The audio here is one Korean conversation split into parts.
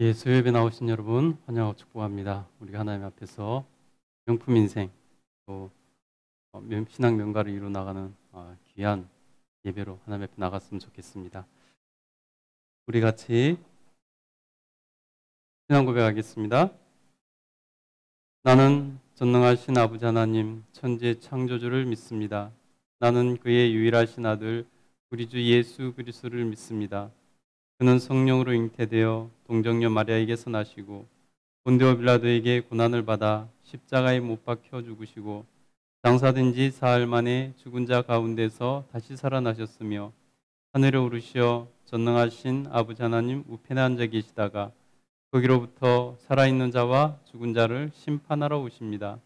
예수 예배 나오신 여러분 환영하고 축복합니다. 우리가 하나님 앞에서 명품 인생 또 신앙 명가를 이루 나가는 귀한 예배로 하나님 앞에 나갔으면 좋겠습니다. 우리 같이 신앙 고백하겠습니다. 나는 전능하신 아버지 하나님 천지의 창조주를 믿습니다. 나는 그의 유일하신 아들 우리 주 예수 그리스도를 믿습니다. 그는 성령으로 잉태되어 동정녀 마리아에게서 나시고 본디오 빌라도에게 고난을 받아 십자가에 못 박혀 죽으시고 장사된 지 사흘 만에 죽은 자 가운데서 다시 살아나셨으며 하늘에 오르시어 전능하신 아버지 하나님 우편에 앉아 계시다가 거기로부터 살아있는 자와 죽은 자를 심판하러 오십니다.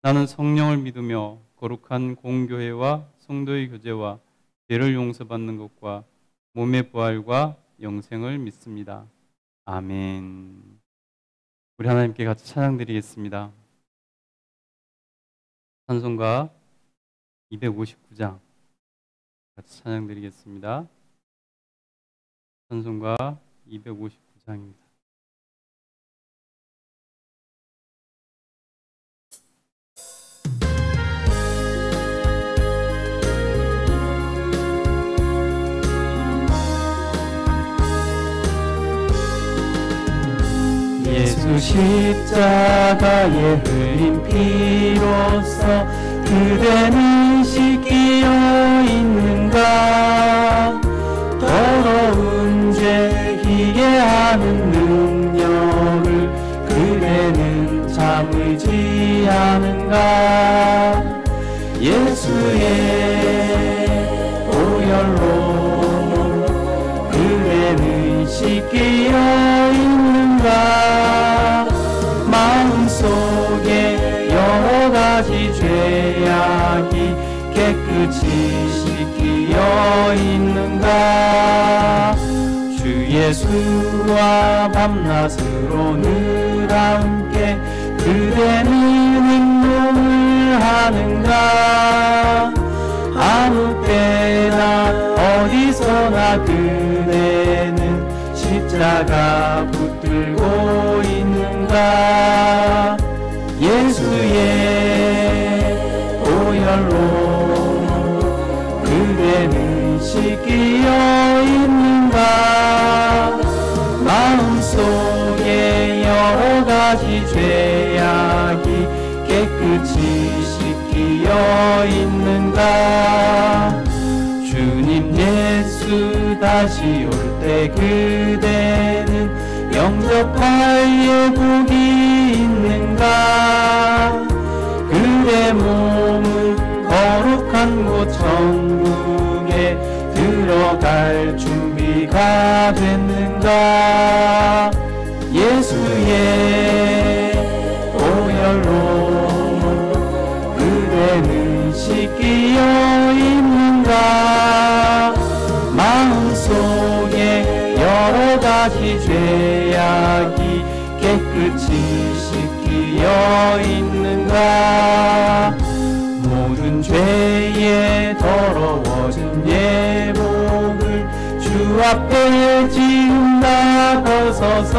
나는 성령을 믿으며 거룩한 공교회와 성도의 교제와 죄를 용서받는 것과 몸의 부활과 영생을 믿습니다. 아멘. 우리 하나님께 같이 찬양드리겠습니다. 찬송가 259장 같이 찬양드리겠습니다. 찬송가 259장입니다. 예수 십자가에 흘린 피로써 그대는 씻기어 있는가. 더러운 죄 희게 하는 능력을 그대는 참을지 않은가. 예수의 보혈로 그대는 씻기어 있는가. 마음속에 여러가지 죄악이 깨끗이 씻기어 있는가. 주 예수와 밤낮으로 늘 함께 그대는 행동을 하는가. 아무 때나 어디서나 그대는 십자가 붙들고 있는가. 예수의 보혈로 그대는 씻기어 있는가. 마음속에 여러가지 죄악이 깨끗이 씻기어 있는가. 주님 예수 다시 올 때 그대는 영접할 예복이 있는가. 그대 몸은 거룩한 곳 천국에 들어갈 준비가 됐는가. 예수의 보혈로 그대는 씻기어 있는가. 마음속에 여러가지 죄악이 깨끗이 씻기어 있는가. 모든 죄에 더러워진 예복을 주 앞에 지금 다 벗어서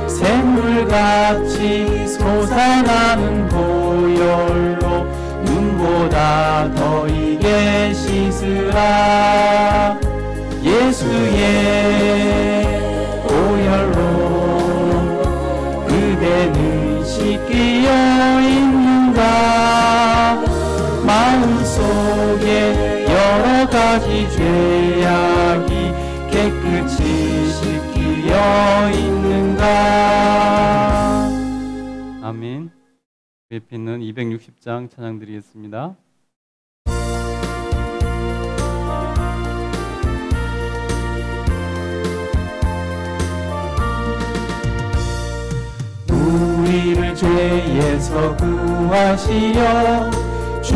샘물같이 솟아나는 보혈로 눈보다 더 이게 씻으라. 예수의 보혈로 그대는 씻기어 있는가. 마음속에 여러가지 죄악이 깨끗이 씻기어 있는가. 아멘. 옆에 있는 260장 찬양 드리겠습니다. 우리를 죄에서 구하시어 주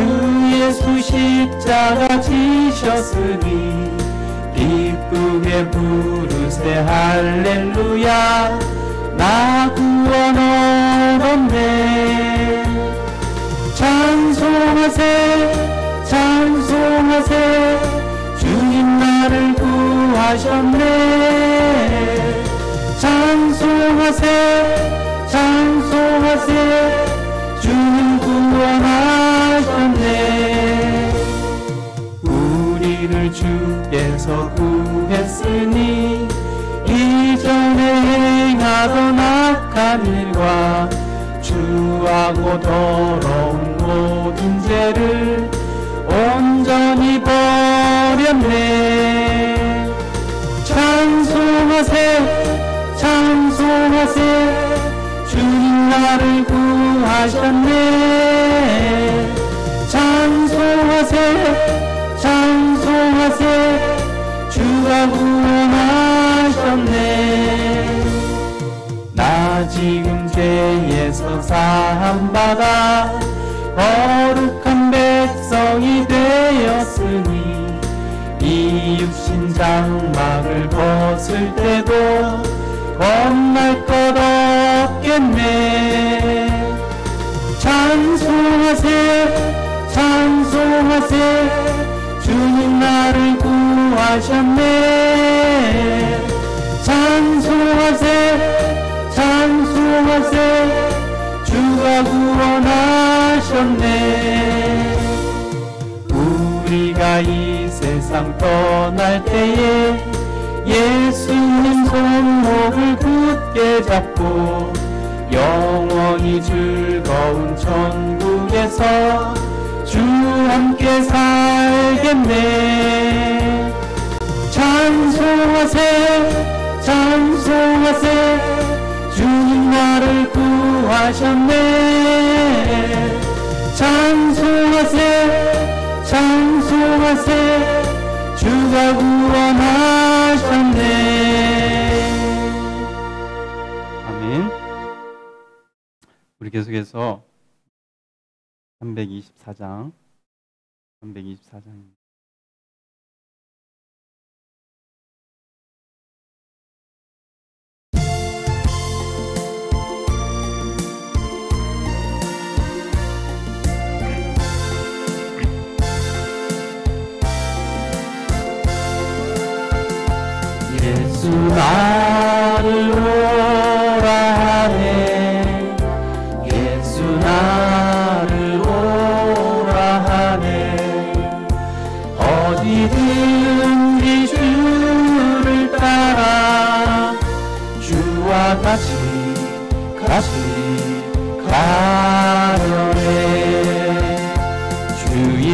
예수 십자가 지셨으니 기쁘게 부르세 할렐루야. 나 구원 얻었네. 찬송하세 찬송하세 주님 나를 구하셨네. 찬송하세 찬송하세 주님 구원하셨네. 우리를 주께서 구했으니 이전에 행하던 악한 일과 주하고 더러운 모든 죄를 온전히 버렸네. 찬송하세 찬송하세 주님 나를 구하셨네. 찬송하세 찬송하세 주가 구원하셨네. 나 지금 죄에서 사함받아 거룩한 백성이 되었으니 이 육신 장막을 벗을 때도 겁날 것 없겠네. 찬송하세 찬송하세 주님 나를 구하셨네. 찬송하세 찬송하세 주가 구원하셨네. 우리가 이 세상 떠날 때에 예수님 손목을 굳게 잡고 영원히 즐거운 천국에서 주 함께 살겠네. 찬송하세 찬송하세 주님 나를 구하셨네. 찬송하세 찬송하세 주가 구원하셨네. 아멘. 우리 계속해서 324장입니다. 예수 나를 오라 하네. 예수 나를 오라 하네. 어디든지 주를 따라 주와 같이 가려네. 주의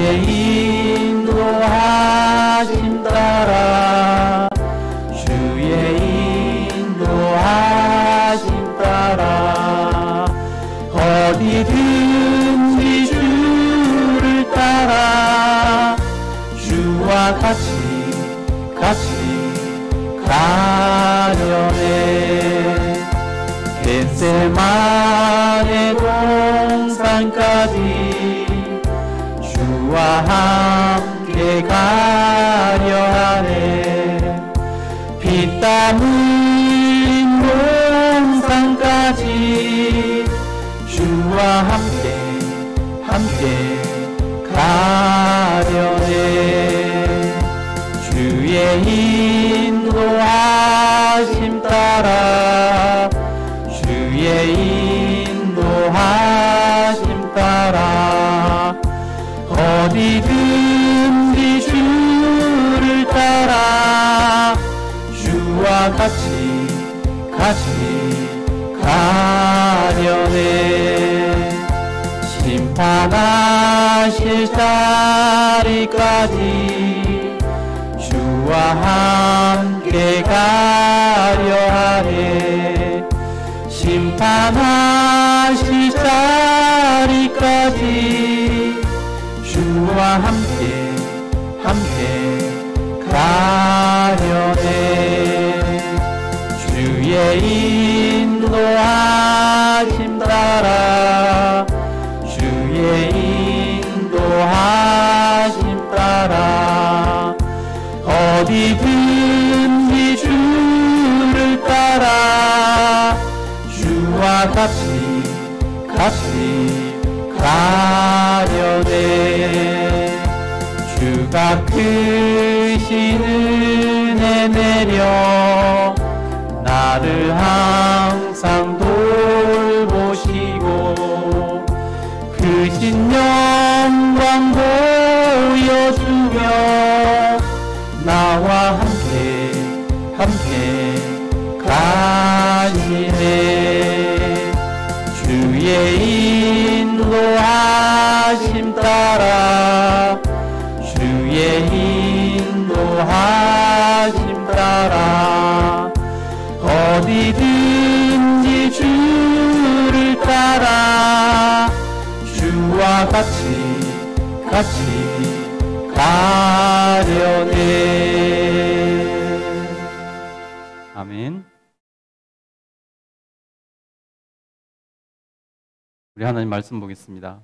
인도하심 따라 어디든지 주를 따라 주와 같이 가려네. 겟세마네 동산까지 주와 함께 가려 하네. 피땀 흘린 동산까지 주와 함께 가려네. 주의 인도하심 따라 주의 인도하심 따라 어디든지 주를 따라 주와 같이 가려네. 심판하실 자리까지 주와 함께 가려 하네. 심판하실 자리까지 주와 함께 가려네. 주의 인도하심 따라 주의 인도하심 따라 어디든지 주를 따라 주와 같이 가려네. 주가 크신 은혜 내려 나를 항상 크신 영광 보여주며 나와 함께 가시네. 주의 인도하심 따라 주의 인도하심 따라 어디든지 주를 따라 주와 같이 가려네. 아멘. 우리 하나님 말씀 보겠습니다.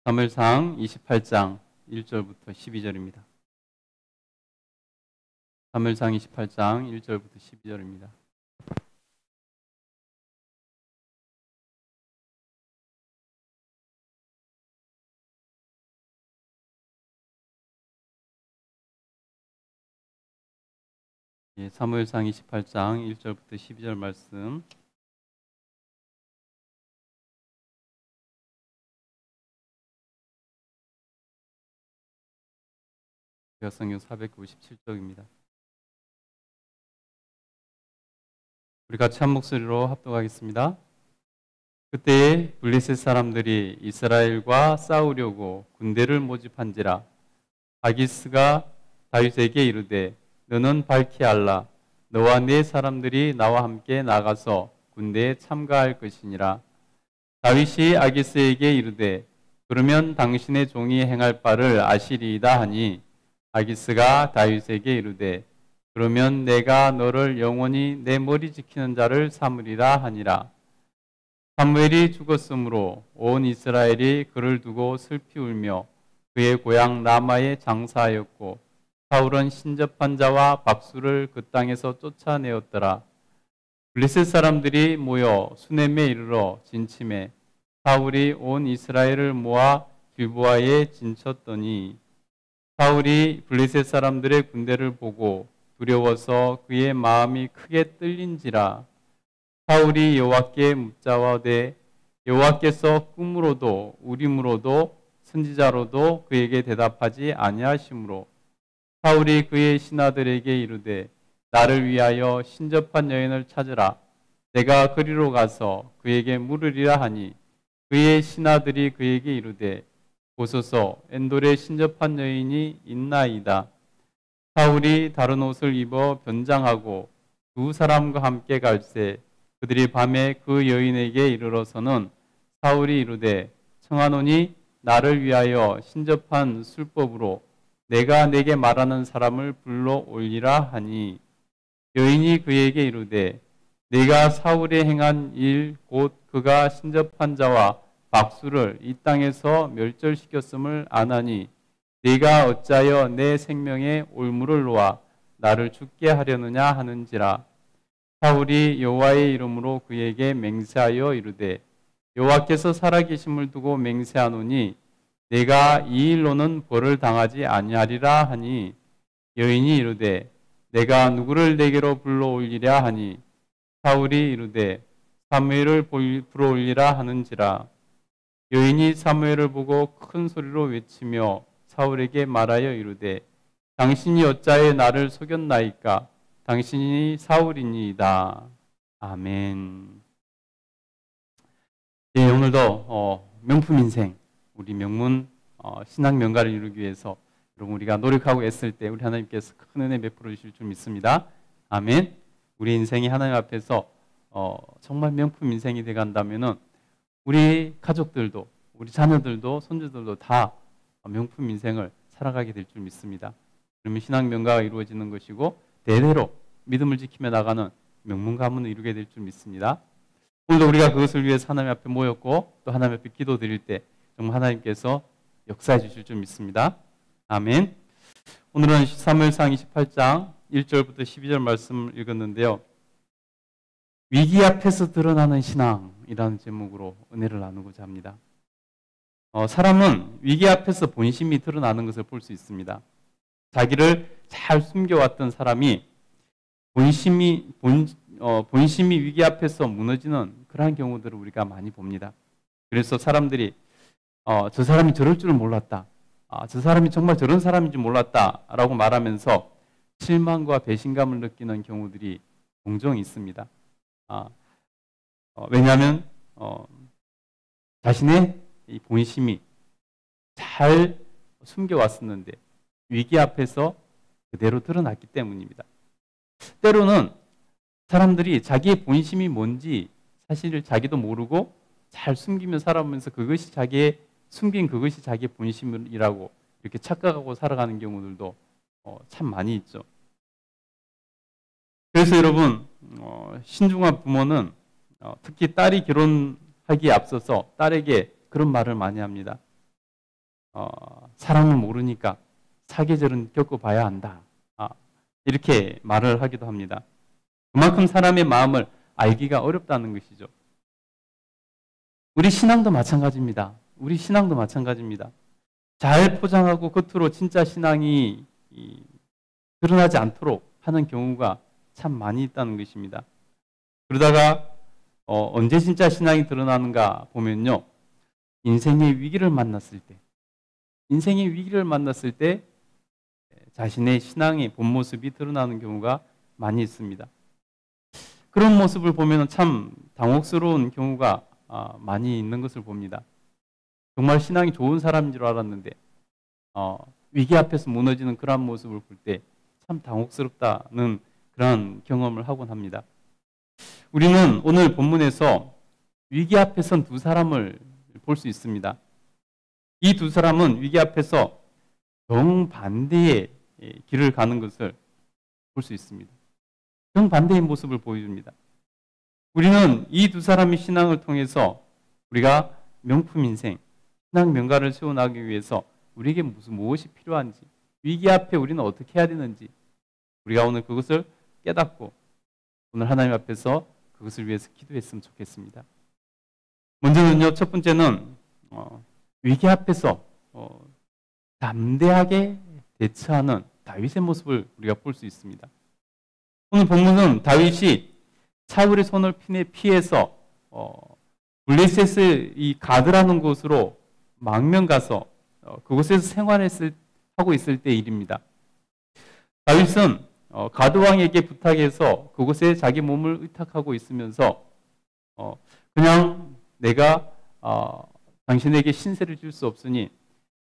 사무엘상 28장 1절부터 12절입니다. 사무엘상 28장 1절부터 12절입니다. 예, 사무엘상 28장 1절부터 12절 말씀. 성경 497쪽입니다. 우리 같이 한 목소리로 합독하겠습니다. 그때에 블레셋 사람들이 이스라엘과 싸우려고 군대를 모집한지라. 아기스가 다윗에게 이르되 너는 밝히 알라. 너와 네 사람들이 나와 함께 나가서 군대에 참가할 것이니라. 다윗이 아기스에게 이르되 그러면 당신의 종이 행할 바를 아시리이다 하니 아기스가 다윗에게 이르되 그러면 내가 너를 영원히 내 머리 지키는 자를 삼으리라 하니라. 사무엘이 죽었으므로 온 이스라엘이 그를 두고 슬피 울며 그의 고향 라마에 장사하였고 사울은 신접한 자와 박수를 그 땅에서 쫓아내었더라. 블레셋 사람들이 모여 수넴에 이르러 진침해 사울이 온 이스라엘을 모아 길보아에 진쳤더니 사울이 블레셋 사람들의 군대를 보고 두려워서 그의 마음이 크게 떨린지라. 사울이 여호와께 묻자와되 여호와께서 꿈으로도 우림으로도 선지자로도 그에게 대답하지 아니하시므로 사울이 그의 신하들에게 이르되 나를 위하여 신접한 여인을 찾으라. 내가 그리로 가서 그에게 물으리라 하니 그의 신하들이 그에게 이르되 보소서 엔돌에 신접한 여인이 있나이다. 사울이 다른 옷을 입어 변장하고 두 사람과 함께 갈새 그들이 밤에 그 여인에게 이르러서는 사울이 이르되 청하노니 나를 위하여 신접한 술법으로 내가 내게 말하는 사람을 불러 올리라 하니 여인이 그에게 이르되 내가 사울이 행한 일 곧 그가 신접한 자와 박수를 이 땅에서 멸절시켰음을 아나니 네가 어찌하여 내 생명에 올무를 놓아 나를 죽게 하려느냐 하는지라. 사울이 여호와의 이름으로 그에게 맹세하여 이르되 여호와께서 살아계심을 두고 맹세하노니 내가 이 일로는 벌을 당하지 아니하리라 하니 여인이 이르되 내가 누구를 내게로 불러 올리랴 하니 사울이 이르되 사무엘을 불러 올리라 하는지라. 여인이 사무엘을 보고 큰 소리로 외치며 사울에게 말하여 이르되 당신이 어찌하여 나를 속였나이까? 당신이 사울이니이다. 아멘. 네, 오늘도 명품 인생, 우리 명문 신앙 명가를 이루기 위해서 여러분 우리가 노력하고 애쓸 때 우리 하나님께서 큰 은혜 베풀어 주실 줄 믿습니다. 아멘. 우리 인생이 하나님 앞에서 정말 명품 인생이 되간다면은 우리 가족들도 우리 자녀들도 손주들도 다 명품 인생을 살아가게 될 줄 믿습니다. 그러면 신앙 명가가 이루어지는 것이고 대대로 믿음을 지키며 나가는 명문 가문을 이루게 될 줄 믿습니다. 오늘도 우리가 그것을 위해서 하나님 앞에 모였고 또 하나님 앞에 기도 드릴 때 정말 하나님께서 역사해 주실 줄 믿습니다. 아멘. 오늘은 사무엘상 28장 1절부터 12절 말씀을 읽었는데요. 위기 앞에서 드러나는 신앙이라는 제목으로 은혜를 나누고자 합니다. 사람은 위기 앞에서 본심이 드러나는 것을 볼 수 있습니다. 자기를 잘 숨겨왔던 사람이 본심이 위기 앞에서 무너지는 그러한 경우들을 우리가 많이 봅니다. 그래서 사람들이 저 사람이 저럴 줄은 몰랐다. 저 사람이 정말 저런 사람인지 몰랐다라고 말하면서 실망과 배신감을 느끼는 경우들이 종종 있습니다. 왜냐하면 자신의 이 본심이 잘 숨겨왔었는데 위기 앞에서 그대로 드러났기 때문입니다. 때로는 사람들이 자기의 본심이 뭔지 사실 자기도 모르고 잘 숨기며 살아오면서 그것이 숨긴 그것이 자기의 본심이라고 이렇게 착각하고 살아가는 경우들도 참 많이 있죠. 그래서 여러분, 신중한 부모는 특히 딸이 결혼하기에 앞서서 딸에게 그런 말을 많이 합니다. 사랑을 모르니까 사계절은 겪어봐야 한다. 이렇게 말을 하기도 합니다. 그만큼 사람의 마음을 알기가 어렵다는 것이죠. 우리 신앙도 마찬가지입니다. 잘 포장하고 겉으로 진짜 신앙이 드러나지 않도록 하는 경우가 참 많이 있다는 것입니다. 그러다가 언제 진짜 신앙이 드러나는가 보면요. 인생의 위기를 만났을 때 자신의 신앙의 본 모습이 드러나는 경우가 많이 있습니다. 그런 모습을 보면 참 당혹스러운 경우가 많이 있는 것을 봅니다. 정말 신앙이 좋은 사람인 줄 알았는데 위기 앞에서 무너지는 그러한 모습을 볼 때 참 당혹스럽다는 그런 경험을 하곤 합니다. 우리는 오늘 본문에서 위기 앞에 선 두 사람을 볼 수 있습니다. 이 두 사람은 위기 앞에서 정반대의 길을 가는 것을 볼 수 있습니다. 정반대의 모습을 보여줍니다. 우리는 이 두 사람의 신앙을 통해서 우리가 명품 인생, 신앙 명가를 세워나가기 위해서 우리에게 무엇이 필요한지, 위기 앞에 우리는 어떻게 해야 되는지 우리가 오늘 그것을 깨닫고 오늘 하나님 앞에서 그것을 위해서 기도했으면 좋겠습니다. 먼저는요, 첫 번째는 위기 앞에서 담대하게 대처하는 다윗의 모습을 우리가 볼 수 있습니다. 오늘 본문은 다윗이 사울의 손을 피해서 블레셋의 이 가드라는 곳으로 망명 가서 그곳에서 생활하고 있을 때의 일입니다. 다윗은 가드 왕에게 부탁해서 그곳에 자기 몸을 의탁하고 있으면서 그냥 내가 당신에게 신세를 줄 수 없으니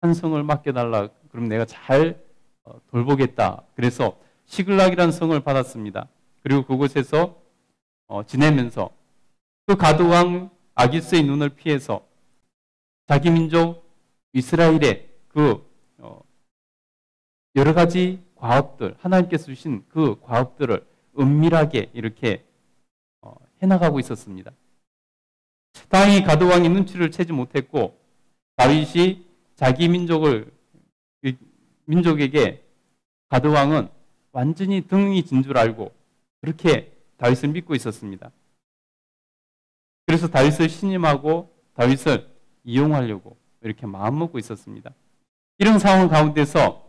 한 성을 맡겨달라. 그럼 내가 잘 돌보겠다. 그래서 시글락이라는 성을 받았습니다. 그리고 그곳에서 지내면서 그 가드 왕 아기스의 눈을 피해서 자기 민족 이스라엘의 그 여러 가지 과업들, 하나님께서 주신 그 과업들을 은밀하게 이렇게 해나가고 있었습니다. 다행히 가드 왕이 눈치를 채지 못했고 다윗이 자기 민족에게 가드 왕은 완전히 등이 진 줄 알고 그렇게 다윗을 믿고 있었습니다. 그래서 다윗을 신임하고 다윗을 이용하려고 이렇게 마음먹고 있었습니다. 이런 상황 가운데서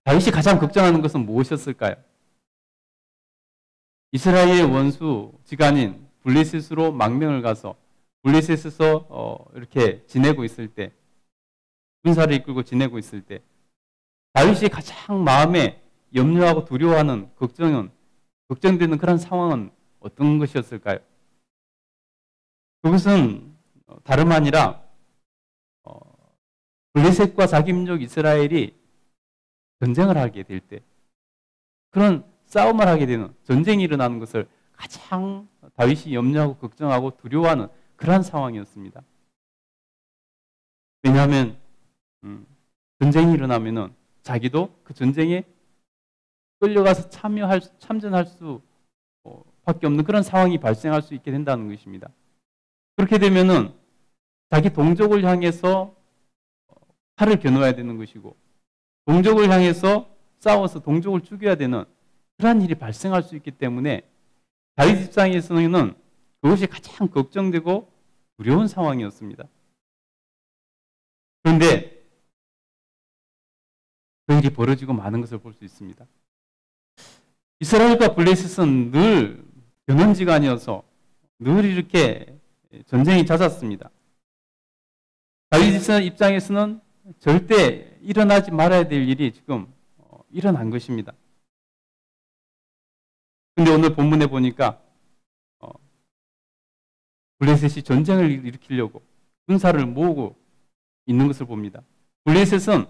다윗이 가장 걱정하는 것은 무엇이었을까요? 이스라엘의 원수 지간인 블레셋으로 망명을 가서 블레셋에서 이렇게 지내고 있을 때, 군사를 이끌고 지내고 있을 때 다윗이 가장 마음에 염려하고 두려워하는 걱정되는 그런 상황은 어떤 것이었을까요? 그것은 다름 아니라 블레셋과 자기 민족 이스라엘이 전쟁을 하게 될 때, 그런 싸움을 하게 되는, 전쟁이 일어나는 것을 가장 다윗이 염려하고 걱정하고 두려워하는 그러한 상황이었습니다. 왜냐하면 전쟁이 일어나면은 자기도 그 전쟁에 끌려가서 참전할 수밖에 없는 그런 상황이 발생할 수 있게 된다는 것입니다. 그렇게 되면은 자기 동족을 향해서 칼을 겨누어야 되는 것이고, 동족을 향해서 싸워서 동족을 죽여야 되는 그러한 일이 발생할 수 있기 때문에 다윗 입장에서는 그것이 가장 걱정되고 두려운 상황이었습니다. 그런데 그 일이 벌어지고 마는 것을 볼 수 있습니다. 이스라엘과 블레셋은 늘 변원지간이어서 늘 이렇게 전쟁이 잦았습니다. 다윗 입장에서는 절대 일어나지 말아야 될 일이 지금 일어난 것입니다. 근데 오늘 본문에 보니까 블레셋이 전쟁을 일으키려고 군사를 모으고 있는 것을 봅니다. 블레셋은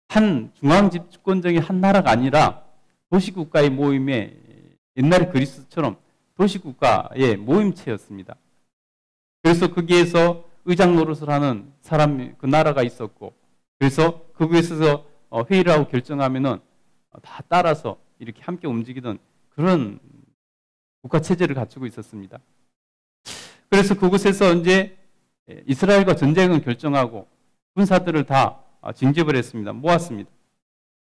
한 중앙 집권적인 한 나라가 아니라 도시국가의 모임에 옛날에 그리스처럼 도시국가의 모임체였습니다. 그래서 거기에서 의장 노릇을 하는 사람, 그 나라가 있었고, 그래서 거기에서 회의를 하고 결정하면은 다 따라서 이렇게 함께 움직이던 그런 국가 체제를 갖추고 있었습니다. 그래서 그곳에서 이제 이스라엘과 전쟁을 결정하고 군사들을 다 징집을 했습니다. 모았습니다.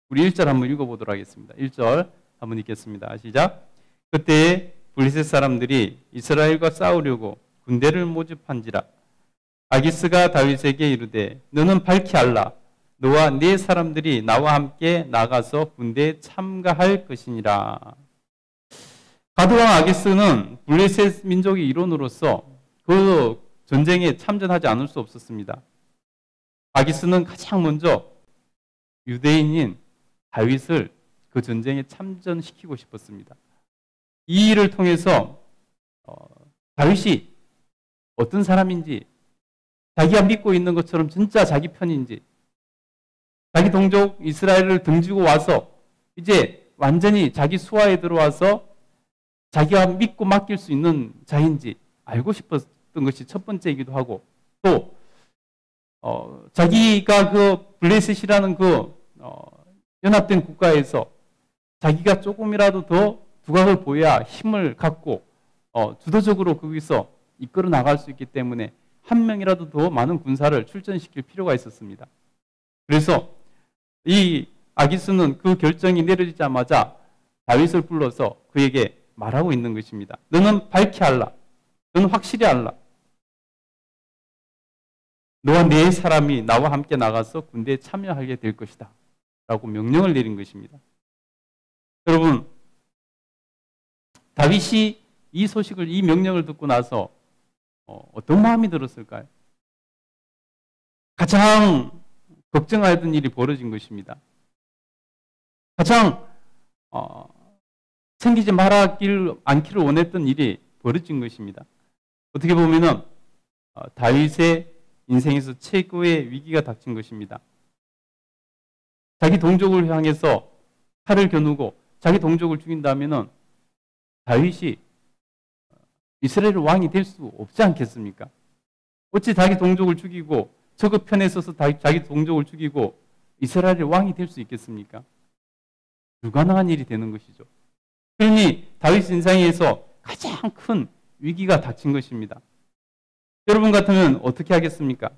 우리 1절 한번 읽어보도록 하겠습니다. 1절 한번 읽겠습니다. 시작. 그때 블레셋 사람들이 이스라엘과 싸우려고 군대를 모집한지라. 아기스가 다윗에게 이르되 너는 밝히 알라. 너와 네 사람들이 나와 함께 나가서 군대에 참가할 것이니라. 가드왕 아기스는 블레셋 민족의 일원으로서 그 전쟁에 참전하지 않을 수 없었습니다. 아기스는 가장 먼저 유대인인 다윗을 그 전쟁에 참전시키고 싶었습니다. 이 일을 통해서 다윗이 어떤 사람인지, 자기가 믿고 있는 것처럼 진짜 자기 편인지, 자기 동족 이스라엘을 등지고 와서 이제 완전히 자기 수하에 들어와서 자기가 믿고 맡길 수 있는 자인지 알고 싶었던 것이 첫 번째이기도 하고, 또 자기가 그 블레셋이라는 그 연합된 국가에서 자기가 조금이라도 더 두각을 보여야 힘을 갖고 주도적으로 거기서 이끌어 나갈 수 있기 때문에 한 명이라도 더 많은 군사를 출전시킬 필요가 있었습니다. 그래서 이 아기스는 그 결정이 내려지자마자 다윗을 불러서 그에게 말하고 있는 것입니다. 너는 밝히 알라. 너는 확실히 알라. 너와 네 사람이 나와 함께 나가서 군대에 참여하게 될 것이다. 라고 명령을 내린 것입니다. 여러분, 다윗이 이 소식을, 이 명령을 듣고 나서 어떤 마음이 들었을까요? 가장 걱정하던 일이 벌어진 것입니다. 가장 생기지 않기를 원했던 일이 벌어진 것입니다. 어떻게 보면은 다윗의 인생에서 최고의 위기가 닥친 것입니다. 자기 동족을 향해서 칼을 겨누고 자기 동족을 죽인다면은 다윗이 이스라엘 왕이 될 수 없지 않겠습니까? 어찌 자기 동족을 죽이고 저그 편에 서서 자기 동족을 죽이고 이스라엘의 왕이 될 수 있겠습니까? 불가능한 일이 되는 것이죠. 그러니 다윗 인생에서 가장 큰 위기가 닥친 것입니다. 여러분 같으면 어떻게 하겠습니까?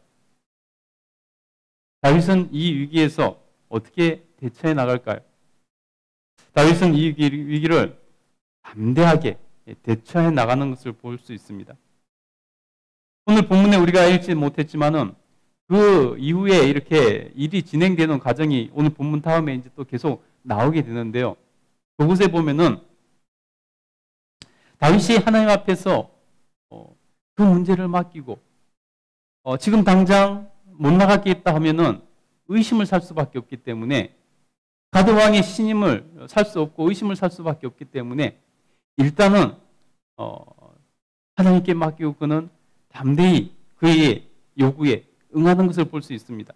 다윗은 이 위기에서 어떻게 대처해 나갈까요? 다윗은 이 위기를 담대하게 대처해 나가는 것을 볼 수 있습니다. 오늘 본문에 우리가 읽지 못했지만은 그 이후에 이렇게 일이 진행되는 과정이 오늘 본문 다음에 이제 또 계속 나오게 되는데요. 그곳에 보면은 다윗이 하나님 앞에서 그 문제를 맡기고 지금 당장 못 나가겠다 하면은 의심을 살 수밖에 없기 때문에, 가드 왕의 신임을 살 수 없고 의심을 살 수밖에 없기 때문에 일단은 하나님께 맡기고 그는 담대히 그의 요구에 응하는 것을 볼 수 있습니다.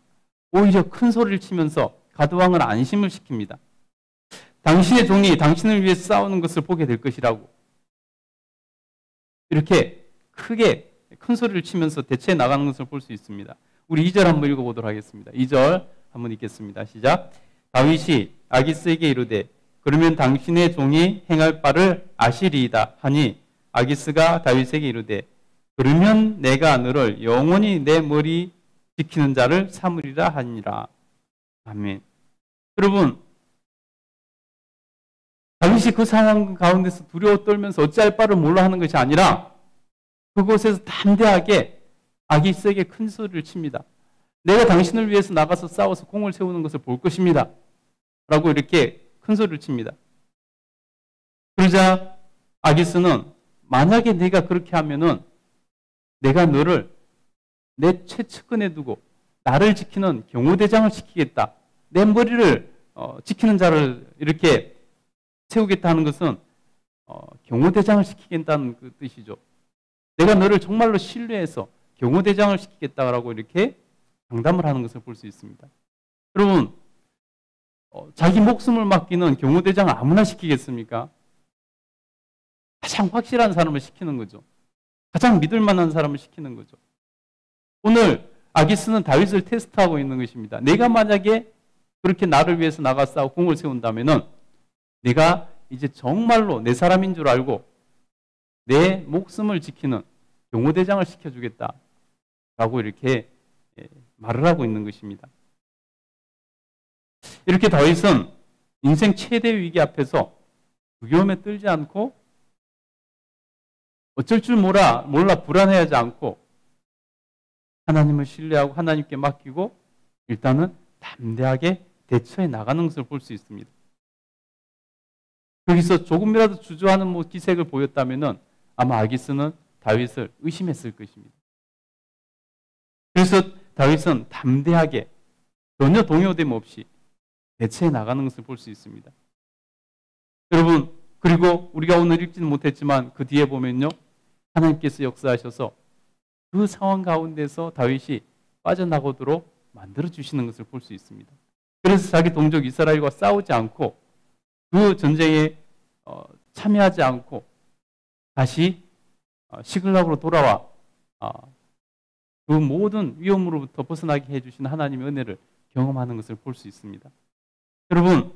오히려 큰 소리를 치면서 가드 왕을 안심을 시킵니다. 당신의 종이 당신을 위해 싸우는 것을 보게 될 것이라고 이렇게 크게 큰 소리를 치면서 대처해 나가는 것을 볼 수 있습니다. 우리 2절 한번 읽어보도록 하겠습니다. 2절 한번 읽겠습니다. 시작. 다윗이 아기스에게 이르되 그러면 당신의 종이 행할 바를 아시리이다 하니 아기스가 다윗에게 이르되 그러면 내가 너를 영원히 내 머리 지키는 자를 삼으리라 하니라. 아멘. 여러분, 다윗이 그 상황 가운데서 두려워 떨면서 어찌할 바를 몰라 하는 것이 아니라 그곳에서 담대하게 아기스에게 큰 소리를 칩니다. 내가 당신을 위해서 나가서 싸워서 공을 세우는 것을 볼 것입니다. 라고 이렇게 큰 소리를 칩니다. 그러자 아기스는 만약에 내가 그렇게 하면은 내가 너를 내 최측근에 두고 나를 지키는 경호대장을 시키겠다. 내 머리를 지키는 자를 이렇게 세우겠다 하는 것은 경호대장을 시키겠다는 그 뜻이죠. 내가 너를 정말로 신뢰해서 경호대장을 시키겠다라고 이렇게 장담을 하는 것을 볼 수 있습니다. 여러분, 자기 목숨을 맡기는 경호대장을 아무나 시키겠습니까? 가장 확실한 사람을 시키는 거죠. 가장 믿을 만한 사람을 시키는 거죠. 오늘 아기스는 다윗을 테스트하고 있는 것입니다. 내가 만약에 그렇게 나를 위해서 나가 싸워 공을 세운다면은 내가 이제 정말로 내 사람인 줄 알고 내 목숨을 지키는 경호대장을 시켜주겠다라고 이렇게 말을 하고 있는 것입니다. 이렇게 다윗은 인생 최대 위기 앞에서 두려움에 떨지 않고 어쩔 줄 몰라 불안해하지 않고 하나님을 신뢰하고 하나님께 맡기고 일단은 담대하게 대처해 나가는 것을 볼 수 있습니다. 여기서 조금이라도 주저하는 기색을 보였다면 아마 아기스는 다윗을 의심했을 것입니다. 그래서 다윗은 담대하게 전혀 동요됨 없이 대처해 나가는 것을 볼 수 있습니다. 여러분, 그리고 우리가 오늘 읽지는 못했지만 그 뒤에 보면요, 하나님께서 역사하셔서 그 상황 가운데서 다윗이 빠져나가도록 만들어주시는 것을 볼 수 있습니다. 그래서 자기 동족 이스라엘과 싸우지 않고 그 전쟁에 참여하지 않고 다시 시글락으로 돌아와 그 모든 위험으로부터 벗어나게 해주시는 하나님의 은혜를 경험하는 것을 볼 수 있습니다. 여러분,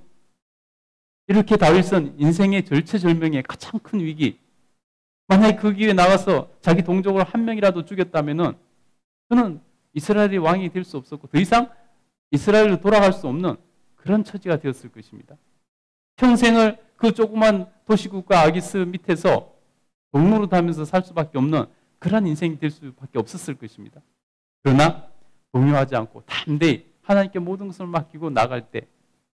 이렇게 다윗은 인생의 절체절명의 가장 큰 위기, 만약에 그 기회에 나가서 자기 동족을 한 명이라도 죽였다면 그는 이스라엘의 왕이 될 수 없었고 더 이상 이스라엘로 돌아갈 수 없는 그런 처지가 되었을 것입니다. 평생을 그 조그만 도시국가 아기스 밑에서 동노릇하면서 살 수밖에 없는 그런 인생이 될 수밖에 없었을 것입니다. 그러나 동요하지 않고 담대히 하나님께 모든 것을 맡기고 나갈 때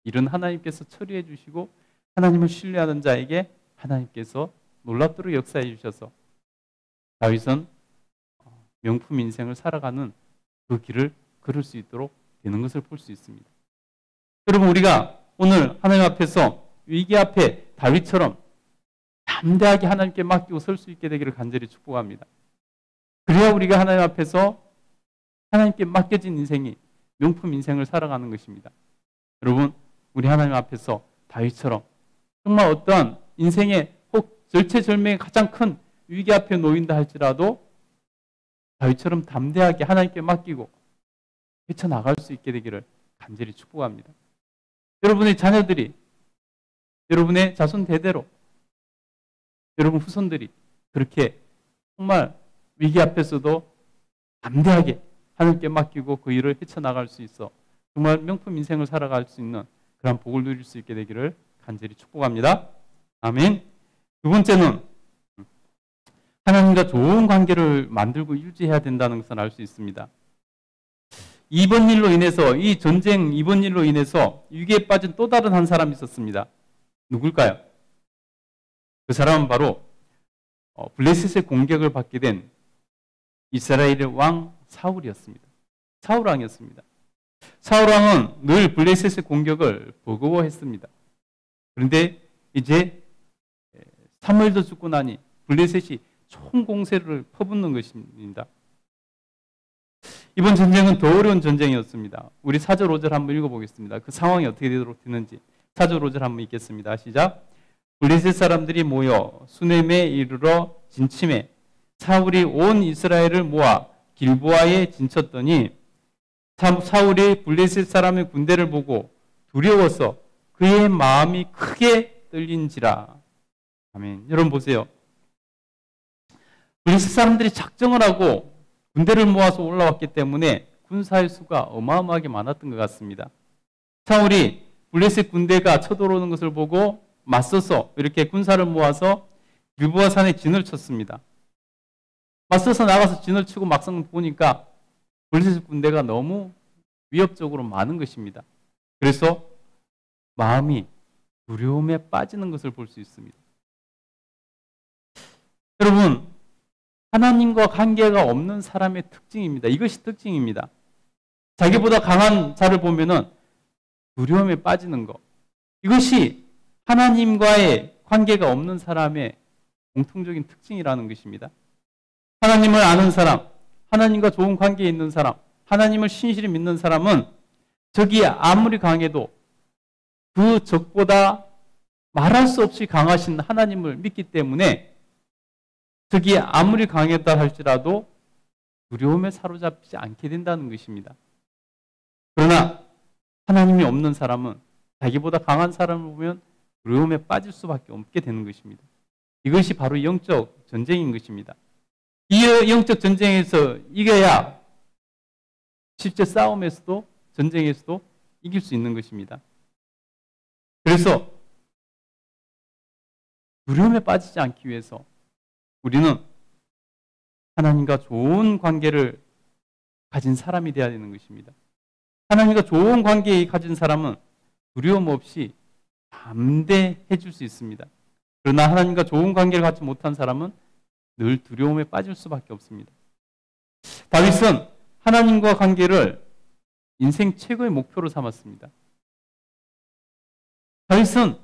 이런 하나님께서 처리해 주시고 하나님을 신뢰하는 자에게 하나님께서 놀랍도록 역사해 주셔서 다윗은 명품 인생을 살아가는 그 길을 걸을 수 있도록 되는 것을 볼 수 있습니다. 여러분, 우리가 오늘 하나님 앞에서 위기 앞에 다윗처럼 담대하게 하나님께 맡기고 설 수 있게 되기를 간절히 축복합니다. 그래야 우리가 하나님 앞에서 하나님께 맡겨진 인생이 명품 인생을 살아가는 것입니다. 여러분, 우리 하나님 앞에서 다윗처럼 정말 어떠한 인생의 혹 절체절명의 가장 큰 위기 앞에 놓인다 할지라도 다윗처럼 담대하게 하나님께 맡기고 헤쳐나갈 수 있게 되기를 간절히 축복합니다. 여러분의 자녀들이, 여러분의 자손 대대로, 여러분 후손들이 그렇게 정말 위기 앞에서도 담대하게 하나님께 맡기고 그 일을 헤쳐나갈 수 있어 정말 명품 인생을 살아갈 수 있는 그런 복을 누릴 수 있게 되기를 간절히 축복합니다. 아멘. 두 번째는 하나님과 좋은 관계를 만들고 유지해야 된다는 것을 알 수 있습니다. 이번 일로 인해서, 이 전쟁 이번 일로 인해서 위기에 빠진 또 다른 한 사람이 있었습니다. 누굴까요? 그 사람은 바로 블레셋의 공격을 받게 된 이스라엘의 왕 사울이었습니다. 사울 왕이었습니다. 사울 왕은 늘 블레셋의 공격을 버거워했습니다. 그런데 이제 사무엘도 죽고 나니 블레셋이 총공세를 퍼붓는 것입니다. 이번 전쟁은 더 어려운 전쟁이었습니다. 우리 4절 5절 한번 읽어보겠습니다. 그 상황이 어떻게 되도록 되는지 4절 5절 한번 읽겠습니다. 시작. 블레셋 사람들이 모여 수넴에 이르러 진침해 사울이 온 이스라엘을 모아 길보아에 진쳤더니 사울이 블레셋 사람의 군대를 보고 두려워서 그의 마음이 크게 떨린지라. 아멘. 여러분 보세요. 블레셋 사람들이 작정을 하고 군대를 모아서 올라왔기 때문에 군사의 수가 어마어마하게 많았던 것 같습니다. 사울이 블레셋 군대가 쳐들어오는 것을 보고 맞서서 이렇게 군사를 모아서 길보아 산에 진을 쳤습니다. 맞서서 나가서 진을 치고 막상 보니까 블레셋 군대가 너무 위협적으로 많은 것입니다. 그래서 마음이 두려움에 빠지는 것을 볼 수 있습니다. 여러분, 하나님과 관계가 없는 사람의 특징입니다. 이것이 특징입니다. 자기보다 강한 자를 보면은 두려움에 빠지는 것. 이것이 하나님과의 관계가 없는 사람의 공통적인 특징이라는 것입니다. 하나님을 아는 사람, 하나님과 좋은 관계에 있는 사람, 하나님을 신실히 믿는 사람은 적이 아무리 강해도 그 적보다 말할 수 없이 강하신 하나님을 믿기 때문에 적이 아무리 강했다 할지라도 두려움에 사로잡히지 않게 된다는 것입니다. 그러나 하나님이 없는 사람은 자기보다 강한 사람을 보면 두려움에 빠질 수밖에 없게 되는 것입니다. 이것이 바로 영적 전쟁인 것입니다. 이 영적 전쟁에서 이겨야 실제 싸움에서도 전쟁에서도 이길 수 있는 것입니다. 그래서 두려움에 빠지지 않기 위해서 우리는 하나님과 좋은 관계를 가진 사람이 되어야 되는 것입니다. 하나님과 좋은 관계에 가진 사람은 두려움 없이 담대해질 수 있습니다. 그러나 하나님과 좋은 관계를 갖지 못한 사람은 늘 두려움에 빠질 수밖에 없습니다. 다윗은 하나님과 관계를 인생 최고의 목표로 삼았습니다. 다윗은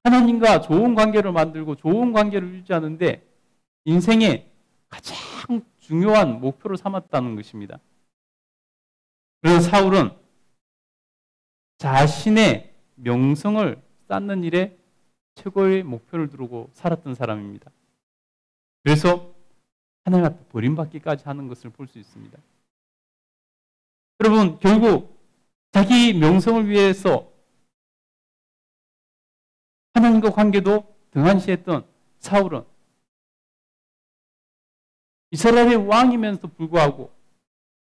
하나님과 좋은 관계를 만들고 좋은 관계를 유지하는데 인생의 가장 중요한 목표로 삼았다는 것입니다. 그래서 사울은 자신의 명성을 쌓는 일에 최고의 목표를 두르고 살았던 사람입니다. 그래서 하나님 앞에 버림받기까지 하는 것을 볼 수 있습니다. 여러분, 결국 자기 명성을 위해서 하나님과 관계도 등한시했던 사울은 이스라엘의 왕이면서도 불구하고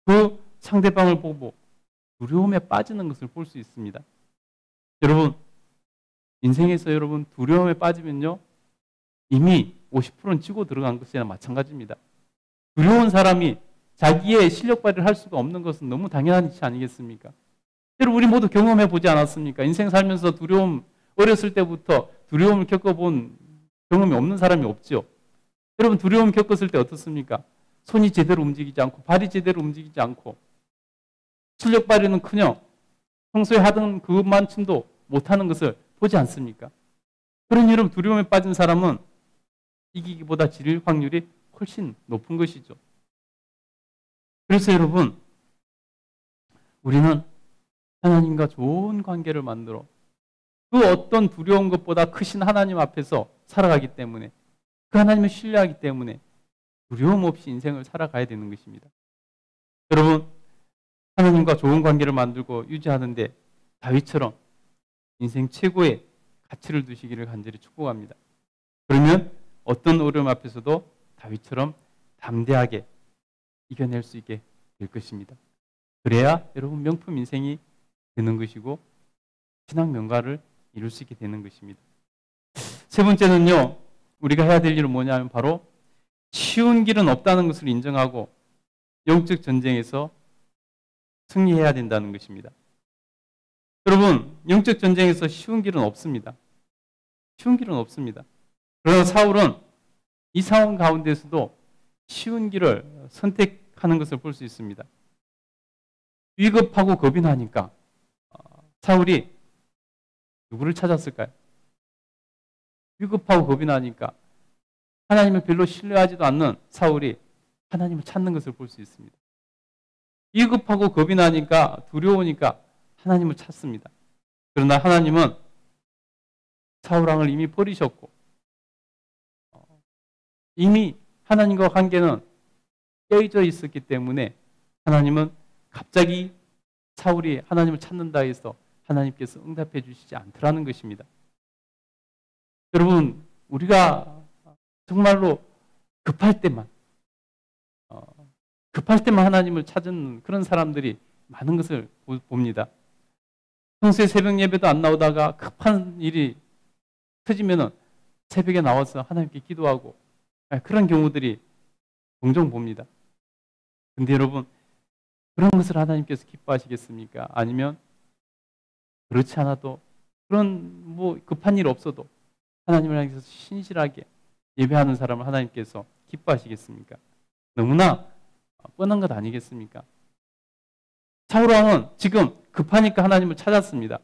그 상대방을 보고 두려움에 빠지는 것을 볼 수 있습니다. 여러분, 인생에서 여러분 두려움에 빠지면요 이미 50%는 치고 들어간 것이나 마찬가지입니다. 두려운 사람이 자기의 실력 발휘를 할 수가 없는 것은 너무 당연한 일이 아니겠습니까? 여러분, 우리 모두 경험해 보지 않았습니까? 인생 살면서 두려움, 어렸을 때부터 두려움을 겪어본 경험이 없는 사람이 없죠. 여러분, 두려움 겪었을 때 어떻습니까? 손이 제대로 움직이지 않고 발이 제대로 움직이지 않고 실력 발휘는커녕 평소에 하던 그것만큼도 못하는 것을 보지 않습니까? 그러니 여러분, 두려움에 빠진 사람은 이기기보다 질 확률이 훨씬 높은 것이죠. 그래서 여러분, 우리는 하나님과 좋은 관계를 만들어 그 어떤 두려운 것보다 크신 하나님 앞에서 살아가기 때문에, 그 하나님을 신뢰하기 때문에 두려움 없이 인생을 살아가야 되는 것입니다. 여러분, 하나님과 좋은 관계를 만들고 유지하는데 다윗처럼 인생 최고의 가치를 두시기를 간절히 축복합니다. 그러면 어떤 어려움 앞에서도 다윗처럼 담대하게 이겨낼 수 있게 될 것입니다. 그래야 여러분 명품 인생이 되는 것이고 신앙 명가를 이룰 수 있게 되는 것입니다. 세 번째는요, 우리가 해야 될 일은 뭐냐면 바로 쉬운 길은 없다는 것을 인정하고 영적 전쟁에서 승리해야 된다는 것입니다. 여러분, 영적 전쟁에서 쉬운 길은 없습니다. 쉬운 길은 없습니다. 그러나 사울은 이 상황 가운데서도 쉬운 길을 선택하는 것을 볼 수 있습니다. 위급하고 겁이 나니까 사울이 누구를 찾았을까요? 위급하고 겁이 나니까 하나님을 별로 신뢰하지도 않는 사울이 하나님을 찾는 것을 볼 수 있습니다. 위급하고 겁이 나니까 두려우니까 하나님을 찾습니다. 그러나 하나님은 사울왕을 이미 버리셨고 이미 하나님과 관계는 깨져 있었기 때문에 하나님은 갑자기 사울이 하나님을 찾는다 해서 하나님께서 응답해 주시지 않더라는 것입니다. 여러분, 우리가 정말로 급할 때만 하나님을 찾은 그런 사람들이 많은 것을 봅니다. 평소에 새벽 예배도 안 나오다가 급한 일이 터지면은 새벽에 나와서 하나님께 기도하고 그런 경우들이 종종 봅니다. 근데 여러분, 그런 것을 하나님께서 기뻐하시겠습니까? 아니면 그렇지 않아도 그런 급한 일 없어도 하나님을 향해서 신실하게 예배하는 사람을 하나님께서 기뻐하시겠습니까? 너무나 뻔한 것 아니겠습니까? 사울 왕은 지금 급하니까 하나님을 찾았습니다.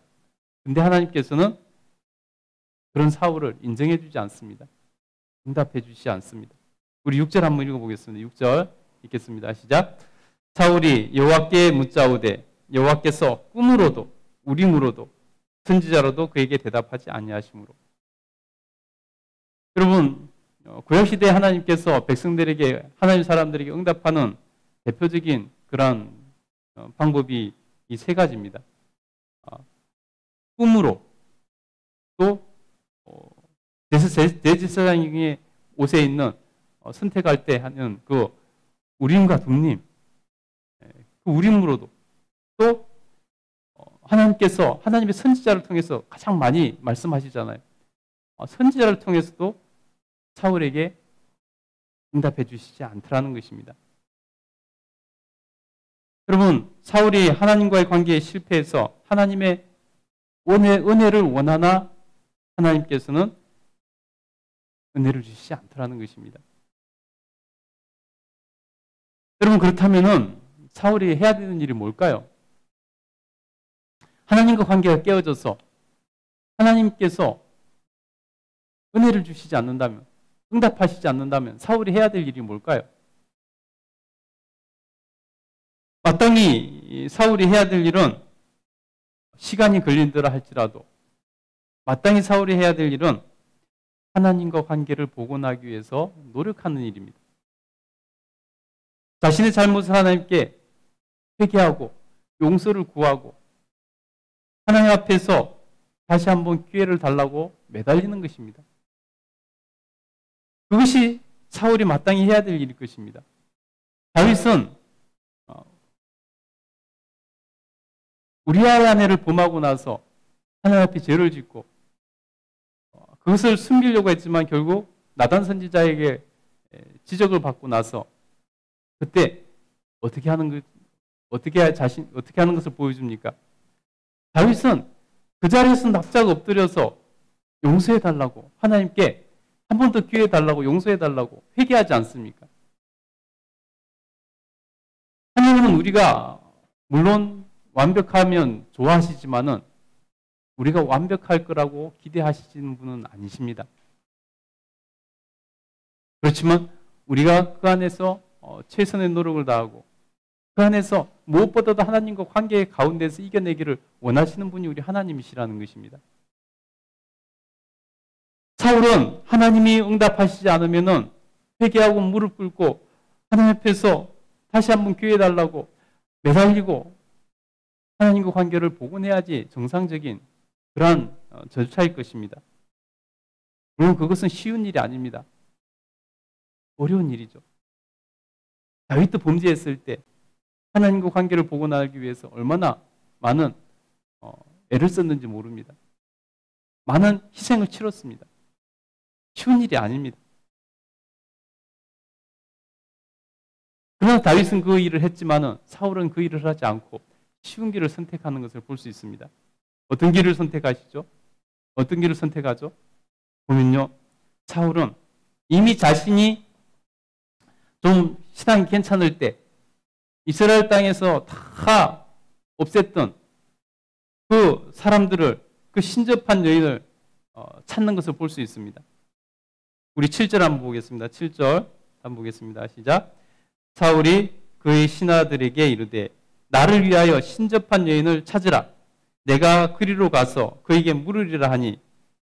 근데 하나님께서는 그런 사울을 인정해 주지 않습니다. 응답해 주시지 않습니다. 우리 6절 한번 읽어보겠습니다. 6절 읽겠습니다. 시작. 사울이 여호와께 묻자오되 여호와께서 꿈으로도 우림으로도 선지자로도 그에게 대답하지 아니하시므로. 여러분, 구약시대에 하나님께서 백성들에게, 하나님 사람들에게 응답하는 대표적인 그런 방법이 이 세 가지입니다. 꿈으로, 또 대제사장의 옷에 있는 선택할 때 하는 그 우림과 둠님, 그 우림으로도, 또 하나님께서 하나님의 선지자를 통해서 가장 많이 말씀하시잖아요. 선지자를 통해서도 사울에게 응답해 주시지 않더라는 것입니다. 여러분, 사울이 하나님과의 관계에 실패해서 하나님의 은혜를 원하나 하나님께서는 은혜를 주시지 않더라는 것입니다. 여러분, 그렇다면은 사울이 해야 되는 일이 뭘까요? 하나님과 관계가 깨어져서 하나님께서 은혜를 주시지 않는다면, 응답하시지 않는다면 사울이 해야 될 일이 뭘까요? 마땅히 사울이 해야 될 일은 시간이 걸린다라 할지라도 마땅히 사울이 해야 될 일은 하나님과 관계를 복원하기 위해서 노력하는 일입니다. 자신의 잘못을 하나님께 회개하고 용서를 구하고 하나님 앞에서 다시 한번 기회를 달라고 매달리는 것입니다. 그것이 사울이 마땅히 해야 될 일일 것입니다. 다윗은 우리아의 아내를 범하고 나서 하나님 앞에 죄를 짓고 그것을 숨기려고 했지만 결국 나단 선지자에게 지적을 받고 나서 그때 어떻게 하는 것을 보여줍니까? 다윗은 그 자리에서 납작 엎드려서 용서해 달라고, 하나님께 한 번 더 기회 달라고, 용서해 달라고 회개하지 않습니까? 하나님은 우리가 물론 완벽하면 좋아하시지만은 우리가 완벽할 거라고 기대하시는 분은 아니십니다. 그렇지만 우리가 그 안에서 최선의 노력을 다하고 그 안에서 무엇보다도 하나님과 관계 가운데서 이겨내기를 원하시는 분이 우리 하나님이시라는 것입니다. 사울은 하나님이 응답하시지 않으면은 회개하고 무릎 꿇고 하나님 앞에서 다시 한번 기회 달라고 매달리고 하나님과 관계를 복원해야지 정상적인 그러한 절차일 것입니다. 물론 그것은 쉬운 일이 아닙니다. 어려운 일이죠. 다윗도 범죄했을 때 하나님과 관계를 복원하기 위해서 얼마나 많은 애를 썼는지 모릅니다. 많은 희생을 치렀습니다. 쉬운 일이 아닙니다. 그러나 다윗은 그 일을 했지만은 사울은 그 일을 하지 않고 쉬운 길을 선택하는 것을 볼 수 있습니다. 어떤 길을 선택하시죠? 어떤 길을 선택하죠? 보면요, 사울은 이미 자신이 좀 신앙이 괜찮을 때 이스라엘 땅에서 다 없앴던 그 사람들을, 그 신접한 여인을 찾는 것을 볼 수 있습니다. 우리 7절 한번 보겠습니다. 7절 한번 보겠습니다. 시작. 사울이 그의 신하들에게 이르되 나를 위하여 신접한 여인을 찾으라. 내가 그리로 가서 그에게 물으리라 하니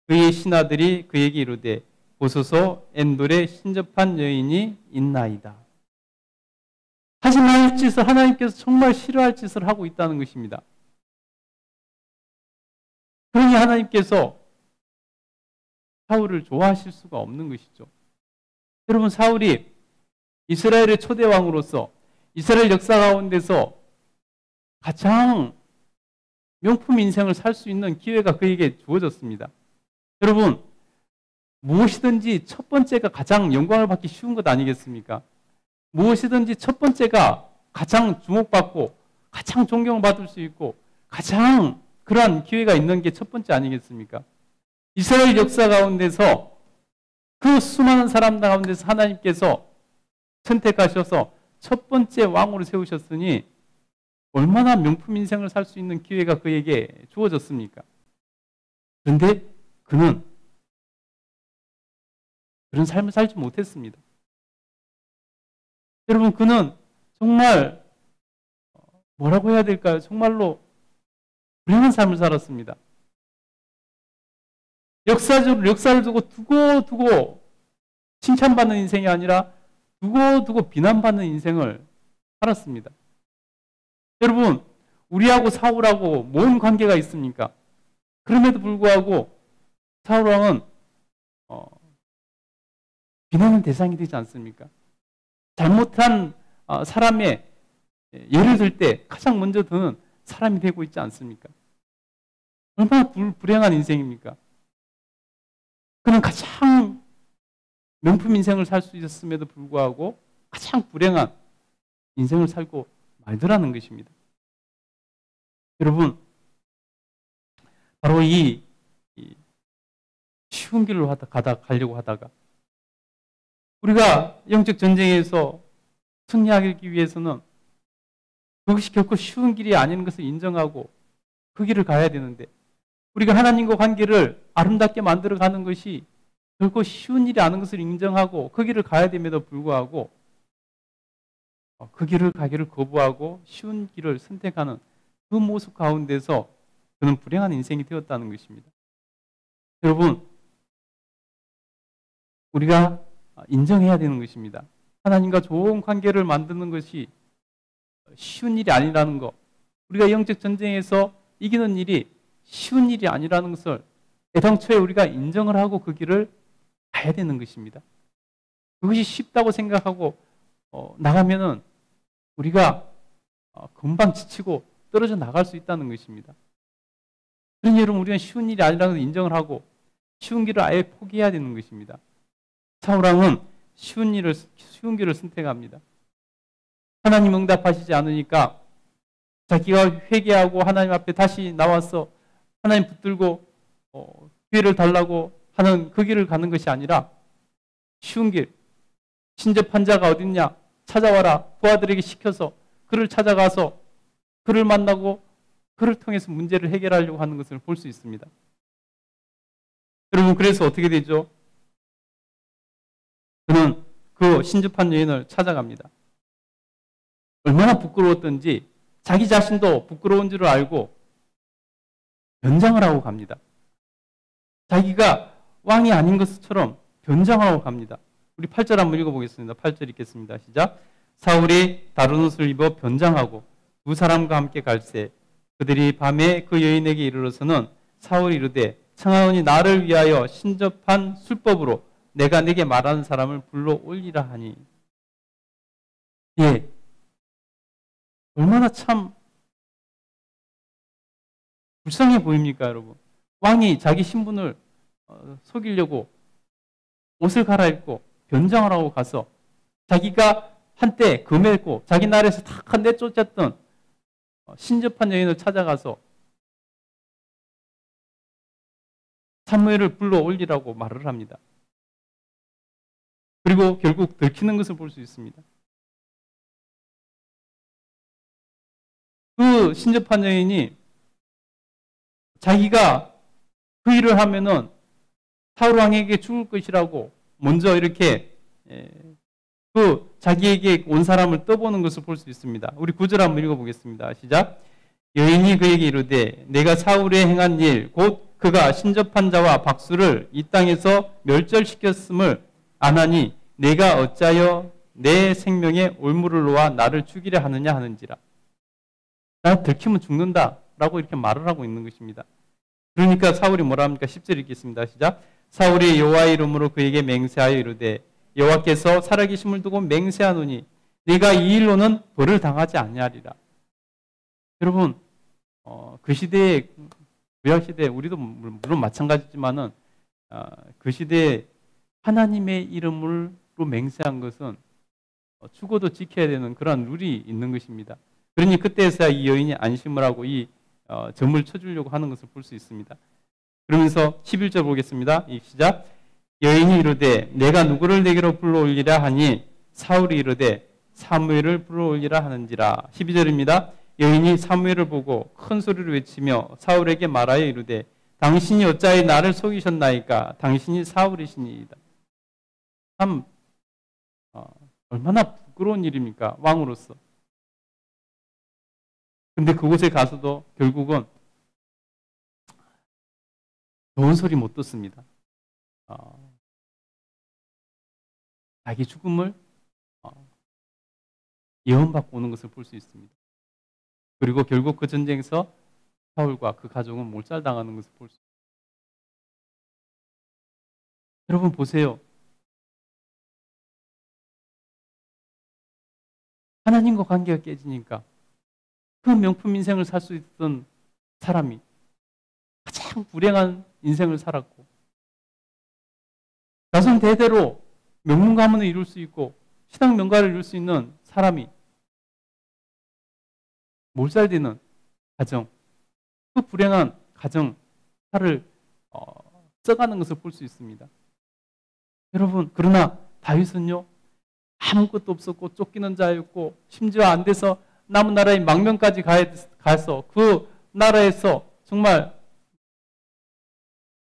그의 신하들이 그에게 이르되 보소서 엔돌에 신접한 여인이 있나이다. 하지 말 짓을 하나님께서 정말 싫어할 짓을 하고 있다는 것입니다. 그러니 하나님께서 사울을 좋아하실 수가 없는 것이죠. 여러분, 사울이 이스라엘의 초대 왕으로서 이스라엘 역사 가운데서 가장 명품 인생을 살 수 있는 기회가 그에게 주어졌습니다. 여러분, 무엇이든지 첫 번째가 가장 영광을 받기 쉬운 것 아니겠습니까? 무엇이든지 첫 번째가 가장 주목받고 가장 존경받을 수 있고 가장 그러한 기회가 있는 게 첫 번째 아니겠습니까? 이스라엘 역사 가운데서 그 수많은 사람 가운데서 하나님께서 선택하셔서 첫 번째 왕으로 세우셨으니 얼마나 명품 인생을 살 수 있는 기회가 그에게 주어졌습니까? 그런데 그는 그런 삶을 살지 못했습니다. 여러분, 그는 정말 뭐라고 해야 될까요? 정말로 불행한 삶을 살았습니다. 역사를 두고 두고 칭찬받는 인생이 아니라 두고 비난받는 인생을 살았습니다. 여러분, 우리하고 사울하고 뭔 관계가 있습니까? 그럼에도 불구하고 사울 왕은 비난의 대상이 되지 않습니까? 잘못한 사람의 예를 들 때 가장 먼저 드는 사람이 되고 있지 않습니까? 얼마나 불행한 인생입니까? 그는 가장 명품 인생을 살 수 있었음에도 불구하고 가장 불행한 인생을 살고 말더라는 것입니다. 여러분, 바로 이 쉬운 길로 가려고 하다가 우리가 영적 전쟁에서 승리하기 위해서는 그것이 결코 쉬운 길이 아닌 것을 인정하고 그 길을 가야 되는데, 우리가 하나님과 관계를 아름답게 만들어가는 것이 결코 쉬운 일이 아닌 것을 인정하고 그 길을 가야 됨에도 불구하고 그 길을 가기를 거부하고 쉬운 길을 선택하는 그 모습 가운데서 그는 불행한 인생이 되었다는 것입니다. 여러분, 우리가 인정해야 되는 것입니다. 하나님과 좋은 관계를 만드는 것이 쉬운 일이 아니라는 것, 우리가 영적 전쟁에서 이기는 일이 쉬운 일이 아니라는 것을 애당초에 우리가 인정을 하고 그 길을 가야 되는 것입니다. 그것이 쉽다고 생각하고 나가면은 우리가 금방 지치고 떨어져 나갈 수 있다는 것입니다. 그러니 여러분, 우리가 쉬운 일이 아니라는 것을 인정을 하고 쉬운 길을 아예 포기해야 되는 것입니다. 사울왕은 쉬운 길을 선택합니다. 하나님 응답하시지 않으니까 자기가 회개하고 하나님 앞에 다시 나와서 하나님 붙들고 기회를 달라고 하는 그 길을 가는 것이 아니라 쉬운 길, 신접한 자가 어딨냐 찾아와라, 부하들에게 시켜서 그를 찾아가서 그를 만나고 그를 통해서 문제를 해결하려고 하는 것을 볼 수 있습니다. 여러분, 그래서 어떻게 되죠? 그는 그 신접한 여인을 찾아갑니다. 얼마나 부끄러웠던지 자기 자신도 부끄러운 줄 알고 변장을 하고 갑니다. 자기가 왕이 아닌 것처럼 변장을 하고 갑니다. 우리 8절 한번 읽어보겠습니다. 8절 읽겠습니다. 시작. 사울이 다른 옷을 입어 변장하고 두 사람과 함께 갈새 그들이 밤에 그 여인에게 이르러서는 사울이 이르되 청하오니 나를 위하여 신접한 술법으로 내가 네게 말하는 사람을 불러 올리라 하니. 예, 얼마나 참 불쌍해 보입니까, 여러분? 왕이 자기 신분을 속이려고 옷을 갈아입고 변장을 하고 가서 자기가 한때 금했고 자기 나라에서 다 내쫓았던 신접한 여인을 찾아가서 사무엘을 불러 올리라고 말을 합니다. 그리고 결국 들키는 것을 볼 수 있습니다. 그 신접한 여인이 자기가 그 일을 하면은 사울 왕에게 죽을 것이라고 먼저 이렇게 그 자기에게 온 사람을 떠보는 것을 볼 수 있습니다. 우리 9절 한번 읽어보겠습니다. 시작. 여인이 그에게 이르되 내가 사울에 행한 일 곧 그가 신접한 자와 박수를 이 땅에서 멸절시켰음을 아나니 내가 어찌하여 내 생명에 올무를 놓아 나를 죽이려 하느냐 하는지라. 나 들키면 죽는다 라고 이렇게 말을 하고 있는 것입니다. 그러니까 사울이 뭐라 합니까? 10절 읽겠습니다. 시작. 사울이 여호와의 이름으로 그에게 맹세하여 이르되 여호와께서 살아계심을 두고 맹세하노니 네가 이 일로는 벌을 당하지 아니하리라. 여러분, 그 시대에, 구약 시대에 우리도 물론 마찬가지지만은 그 시대에 하나님의 이름으로 맹세한 것은 죽어도 지켜야 되는 그런 룰이 있는 것입니다. 그러니 그때서야 이 여인이 안심을 하고 이 점을 쳐주려고 하는 것을 볼 수 있습니다. 그러면서 11절 보겠습니다. 시작. 여인이 이르되 내가 누구를 내게로 불러올리라 하니 사울이 이르되 사무엘을 불러올리라 하는지라. 12절입니다. 여인이 사무엘을 보고 큰 소리로 외치며 사울에게 말하여 이르되 당신이 어찌하여 나를 속이셨나이까? 당신이 사울이시니이다. 참 얼마나 부끄러운 일입니까? 왕으로서. 근데 그곳에 가서도 결국은 좋은 소리 못 듣습니다. 자기 죽음을 예언받고 오는 것을 볼 수 있습니다. 그리고 결국 그 전쟁에서 사울과 그 가족은 몰살당하는 것을 볼 수 있습니다. 여러분 보세요. 하나님과 관계가 깨지니까 그 명품 인생을 살 수 있던 사람이 가장 불행한 인생을 살았고 자손 대대로 명문 가문을 이룰 수 있고 신앙 명가를 이룰 수 있는 사람이 몰살되는 가정, 그 불행한 가정 살을 써가는 것을 볼 수 있습니다. 여러분, 그러나 다윗은요 아무것도 없었고 쫓기는 자였고 심지어 안 돼서 남은 나라의 망명까지 가서 그 나라에서 정말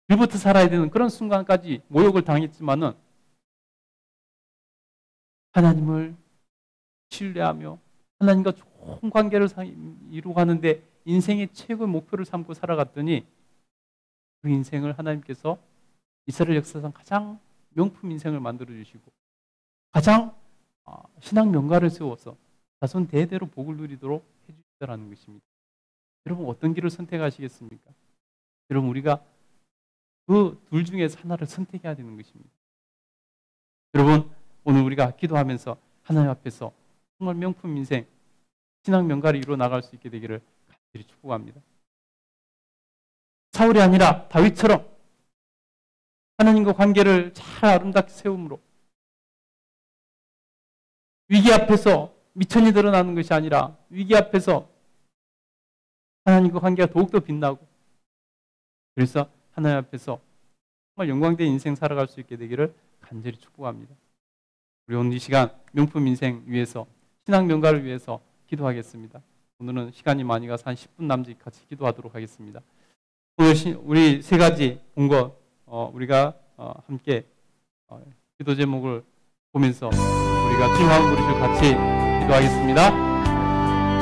일부터 살아야 되는 그런 순간까지 모욕을 당했지만은 하나님을 신뢰하며 하나님과 좋은 관계를 이루어가는데 인생의 최고의 목표를 삼고 살아갔더니 그 인생을 하나님께서 이스라엘 역사상 가장 명품 인생을 만들어 주시고 가장 신앙 명가를 세워서 자손 대대로 복을 누리도록 해주시더라는 것입니다. 여러분 어떤 길을 선택하시겠습니까? 여러분 우리가 그 둘 중에서 하나를 선택해야 되는 것입니다. 여러분 오늘 우리가 기도하면서 하나님 앞에서 정말 명품 인생, 신앙 명가를 이루어 나갈 수 있게 되기를 간절히 축복합니다. 사울이 아니라 다윗처럼 하나님과 관계를 잘 아름답게 세움으로 위기 앞에서 미천이 드러나는 것이 아니라 위기 앞에서 하나님과 관계가 더욱더 빛나고 그래서 하나님 앞에서 정말 영광된 인생 살아갈 수 있게 되기를 간절히 축복합니다. 우리 오늘 이 시간 명품 인생 위해서 신앙 명가를 위해서 기도하겠습니다. 오늘은 시간이 많이 가서 한 10분 남짓 같이 기도하도록 하겠습니다. 오늘 우리 세 가지 본 것 우리가 함께 기도 제목을 보면서 우리가 주님 한 그릇을 같이 기도하겠습니다.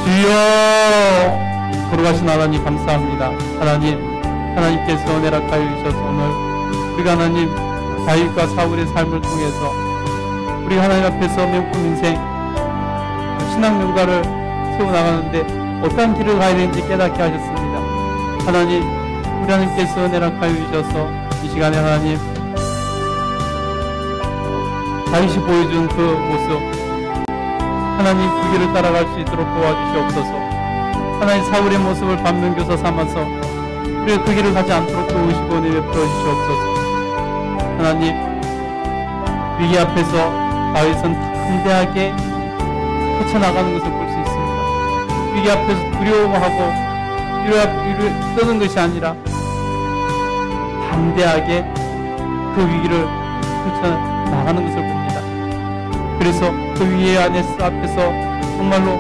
주여 걸어가신 하나님 감사합니다. 하나님께서 내락하여 주셔서 오늘 우리가 하나님 다윗과 사울의 삶을 통해서 우리 하나님 앞에서 명품 인생 신앙 명가를 세워나가는데 어떤 길을 가야 되는지 깨닫게 하셨습니다. 하나님 우리 하나님께서 내락하여 주셔서 이 시간에 하나님 다윗이 보여준 그 모습 하나님 그 길을 따라갈 수 있도록 도와주시옵소서. 하나님 사울의 모습을 반면교사 삼아서 우리가 그 길을 가지 않도록 도우시고 은혜 베풀어 주시옵소서. 하나님 위기 앞에서 다윗은 담대하게 헤쳐나가는 것을 볼 수 있습니다. 위기 앞에서 두려워하고 떠는 것이 아니라 담대하게 그 위기를 헤쳐나가는 것을 봅니다. 그래서 그 위기 앞에서 정말로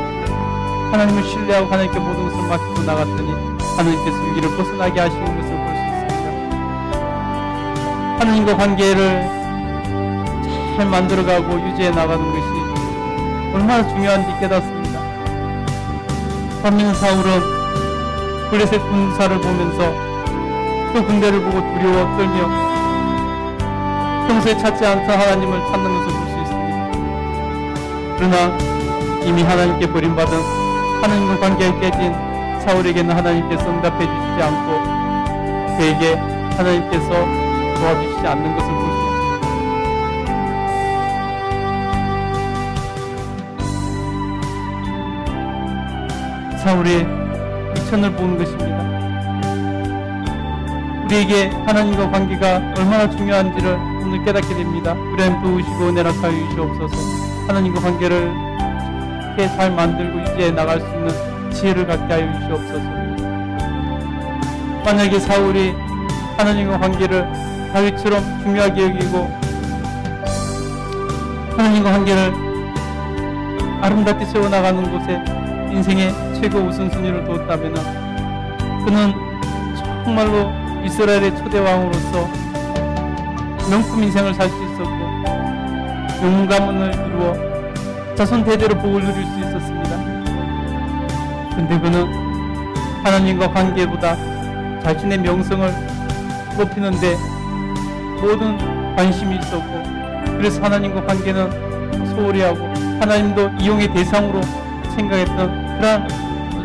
하나님을 신뢰하고 하나님께 모든 것을 맡기고 나갔더니 하나님께서 위기를 벗어나게 하시는 것을 볼 수 있습니다. 하나님과 관계를 잘 만들어가고 유지해 나가는 것이 얼마나 중요한지 깨닫습니다. 반면 사울은 블레셋 군사를 보면서 그 군대를 보고 두려워 떨며 평소에 찾지 않던 하나님을 찾는 것을 볼 수 있습니다. 그러나 이미 하나님께 버림받은 하나님과 관계가 깨진 사울에게는 하나님께서 응답해 주시지 않고 그에게 하나님께서 도와주시지 않는 것을 볼 수 있습니다. 사울의 미천을 보는 것입니다. 우리에게 하나님과 관계가 얼마나 중요한지를 오늘 깨닫게 됩니다. 우리 하나님 도우시고 내락하여 주시옵소서. 하나님과 관계를 이렇게 잘 만들고 유지해 나갈 수 있는 지혜를 갖게 하여 주시옵소서. 만약에 사울이 하나님과 관계를 다윗처럼 중요하게 여기고 하나님과 관계를 아름답게 세워나가는 곳에 인생의 최고 우선순위를 두었다면 그는 정말로 이스라엘의 초대왕으로서 명품 인생을 살 수 있었고 명문 가문을 이루어 자손 대대로 복을 누릴 수 있었습니다. 근데 그는 하나님과 관계보다 자신의 명성을 높이는데 모든 관심이 있었고, 그래서 하나님과 관계는 소홀히 하고 하나님도 이용의 대상으로 생각했던 그런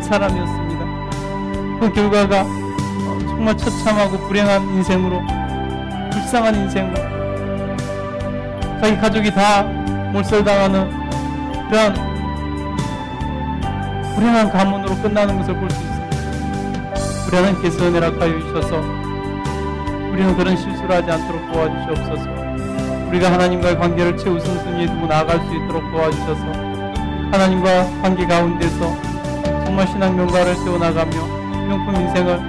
사람이었습니다. 그 결과가 정말 처참하고 불행한 인생으로, 불쌍한 인생으로, 자기 가족이 다 몰살당하는 그런 불행한 가문으로 끝나는 것을 볼 수 있습니다. 우리 하나님께서 은혜를 허락하여 주셔서 우리는 그런 실수를 하지 않도록 도와주시옵소서. 우리가 하나님과의 관계를 최우선순위에 두고 나아갈 수 있도록 도와주셔서 하나님과 관계 가운데서 정말 신앙 명가를 세워나가며 명품 인생을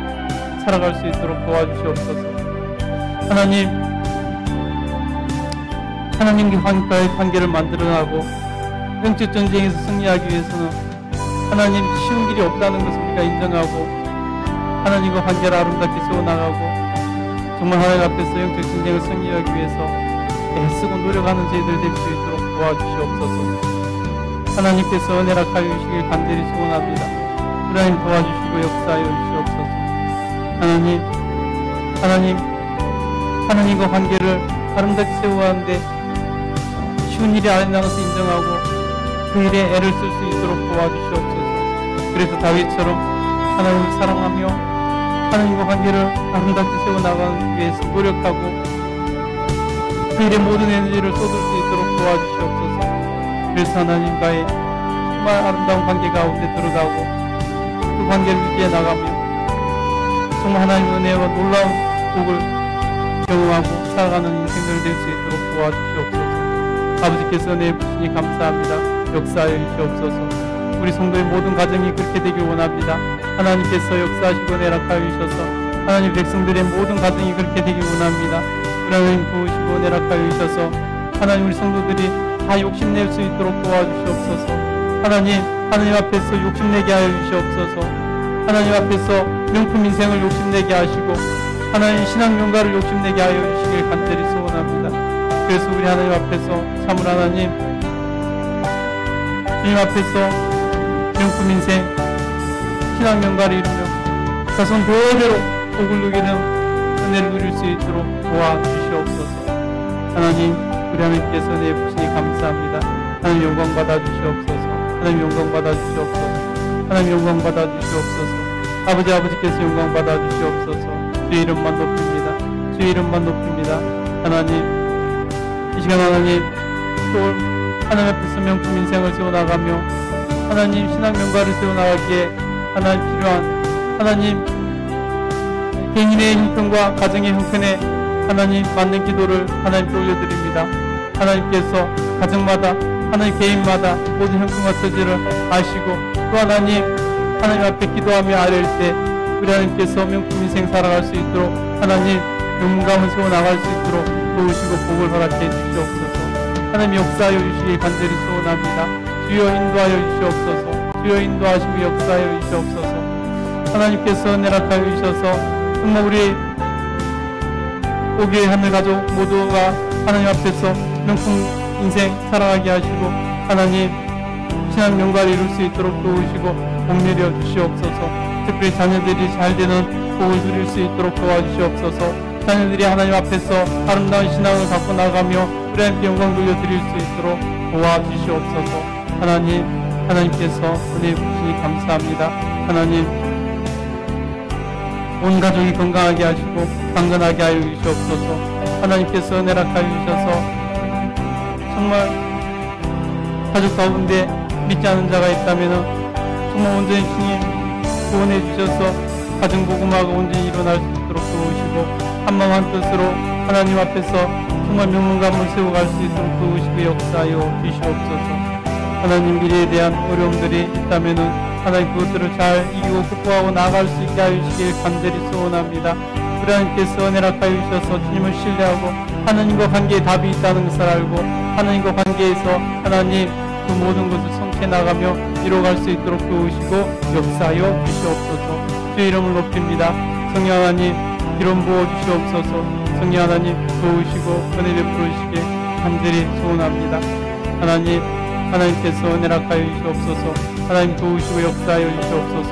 살아갈 수 있도록 도와주시옵소서. 하나님과의 관계를 만들어나고 영적 전쟁에서 승리하기 위해서는 하나님 쉬운 길이 없다는 것을 우리가 인정하고 하나님과 관계를 아름답게 세워나가고 정말 하나님 앞에서 영적 전쟁을 승리하기 위해서 애쓰고 노력하는 저희들 될 수 있도록 도와주시옵소서. 하나님께서 은혜를 하여 주시길 간절히 소원합니다. 하나님 도와주시고 역사하여 주시옵소서. 하나님과 관계를 아름답게 세워가는데 쉬운 일이 아니라는 것을 인정하고 그 일에 애를 쓸 수 있도록 도와주시옵소서. 그래서 다윗처럼 하나님을 사랑하며 하나님과 관계를 아름답게 세워나가기 위해서 노력하고 그 일에 모든 에너지를 쏟을 수 있도록 도와주시옵소서. 그래서 하나님과의 정말 아름다운 관계 가운데 들어가고 그 관계를 유지해 나가며 정말 하나님의 은혜와 놀라운 복을 경험하고 살아가는 인생들 될 수 있도록 도와주시옵소서. 아버지께서 은혜 주시니 감사합니다. 역사하여 주시옵소서. 우리 성도의 모든 가정이 그렇게 되길 원합니다. 하나님께서 역사하시고 은혜를 하여 주셔서 하나님 백성들의 모든 가정이 그렇게 되길 원합니다. 우리 하나님 도우시고 은혜를 하여 주셔서 하나님 우리 성도들이 다 욕심낼 수 있도록 도와주시옵소서. 하나님 앞에서 욕심내게 하여 주시옵소서. 하나님 앞에서 명품 인생을 욕심내게 하시고 하나님 신앙 명가를 욕심내게 하여 주시길 간절히 소원합니다. 그래서 우리 하나님 앞에서 참으로 하나님 주님 앞에서 명품 인생 신앙 명가를 이루며 자손 대대로 복을 누리는 은혜를 누릴 수 있도록 도와주시옵소서. 하나님 우리 하나님께서 은혜 주시니 감사합니다. 하나님 영광 받아주시옵소서. 하나님 영광 받아주시옵소서. 하나님 영광 받아주시옵소서. 아버지께서 영광 받아주시옵소서. 주의 이름만 높입니다. 주의 이름만 높입니다. 하나님 이 시간 하나님 또 하나님 앞에서 명품 인생을 세워나가며 하나님 신앙 명가를 세워나가기에 하나님 필요한 하나님 개인의 형편과 가정의 형편에 하나님 맞는 기도를 하나님께 올려드립니다. 하나님께서 가정마다 하나님 개인마다 모든 형편과 처지를 아시고 또 하나님 앞에 기도하며 아뢰일 때 우리 하나님께서 명품 인생 살아갈 수 있도록 하나님 명문감을 세워나갈 수 있도록 도우시고 복을 허락해 주시옵소서. 하나님 역사하여 주시길 간절히 소원합니다. 주여 인도하여 주시옵소서. 주여 인도하시고 역사하여 주시옵소서. 하나님께서 은혜를 하여 주셔서 정말 우리 오교회 하늘 가족 모두가 하나님 앞에서 명품 인생 살아가게 하시고 하나님 신앙 명가를 이룰 수 있도록 도우시고 복 내려 주시옵소서. 특별히 자녀들이 잘 되는 복을 누릴 수 있도록 도와주시옵소서. 자녀들이 하나님 앞에서 아름다운 신앙을 갖고 나가며 하나님께 영광 돌려드릴 수 있도록 도와주시옵소서. 하나님께서 은혜 주시니 감사합니다. 하나님 온 가족이 건강하게 하시고 강건하게 하여 주시옵소서. 하나님께서 은혜를 하여 주셔서 정말 가족 가운데 믿지 않은 자가 있다면 정말 온전히 주님 구원해 주셔서 가정복음화가 온전히 일어날 수 있도록 도우시고 한마음 한뜻으로 하나님 앞에서 정말 명문감을 세워갈 수 있도록 도우시고 역사하여 주시옵소서. 하나님 미래에 대한 어려움들이 있다면 하나님 그것들을 잘 이기고 극복하고 나아갈 수 있게 하여 주시길 간절히 소원합니다. 하나님께서 은혜를 하여 주셔서 주님을 신뢰하고 하나님과 관계에 답이 있다는 것을 알고 하나님과 관계에서 하나님 그 모든 것을 성취 이루게 나가며 이뤄갈 수 있도록 도우시고 역사하여 주시옵소서. 주의 이름을 높입니다. 성령 하나님 기름 부어 주시옵소서. 성령 하나님 도우시고 은혜 베풀어 주시길 간절히 소원합니다. 하나님께서 은혜락하여 주시옵소서. 하나님 도우시고 역사하여 주시옵소서.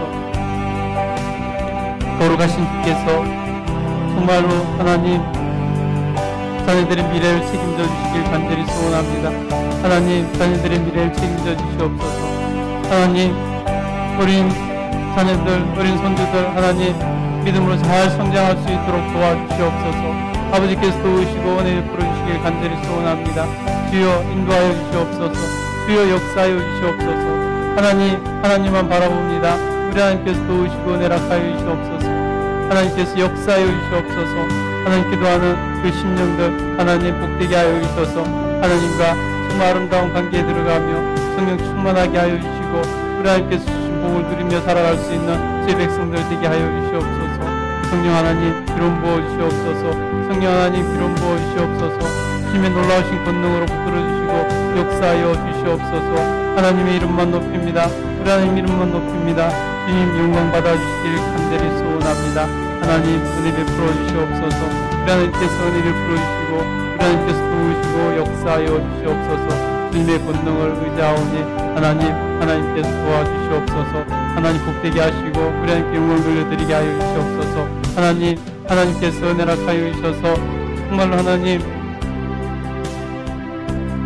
거룩하신 주께서 정말로 하나님 자녀들의 미래를 책임져 주시길 간절히 소원합니다. 하나님 자녀들의 미래를 책임져 주시옵소서. 하나님 어린 자녀들 어린 손주들 하나님 믿음으로 잘 성장할 수 있도록 도와주시옵소서. 아버지께서 도우시고 은혜 베풀어 주시길 간절히 소원합니다. 주여 인도하여 주시옵소서. 주여 역사하여 주시옵소서. 하나님만 바라봅니다. 우리 하나님께서 도우시고 은혜락하여 주시옵소서. 하나님께서 역사하여 주시옵소서. 하나님 기도하는 그 심령들 하나님 복되게 하여 주셔서 하나님과 정말 아름다운 관계에 들어가며 성령 충만하게 하여 주시고 우리 하나님께서 주신 복을 누리며 살아갈 수 있는 제 백성들 되게 하여 주시옵소서. 성령 하나님 기름 부어 주시옵소서. 성령 하나님 기름 부어 주시옵소서. 주님의 놀라우신 권능으로 붙들어 주시고 역사하여 주시옵소서. 하나님의 이름만 높입니다. 우리 하나님 이름만 높입니다. 주님 영광 받아 주시길 간절히 소원합니다. 하나님 은혜 베풀어 주시옵소서. 우리 하나님께서 은혜 베풀어 주시고 우리 하나님께서 도우시고 역사하여 주시옵소서. 주님의 권능을 의지하오니 하나님께서 도와주시옵소서. 하나님 복되게 하시고 우리 하나님께 영광을 돌려드리게 하여 주시옵소서. 하나님께서 은혜락하여 주셔서 정말로 하나님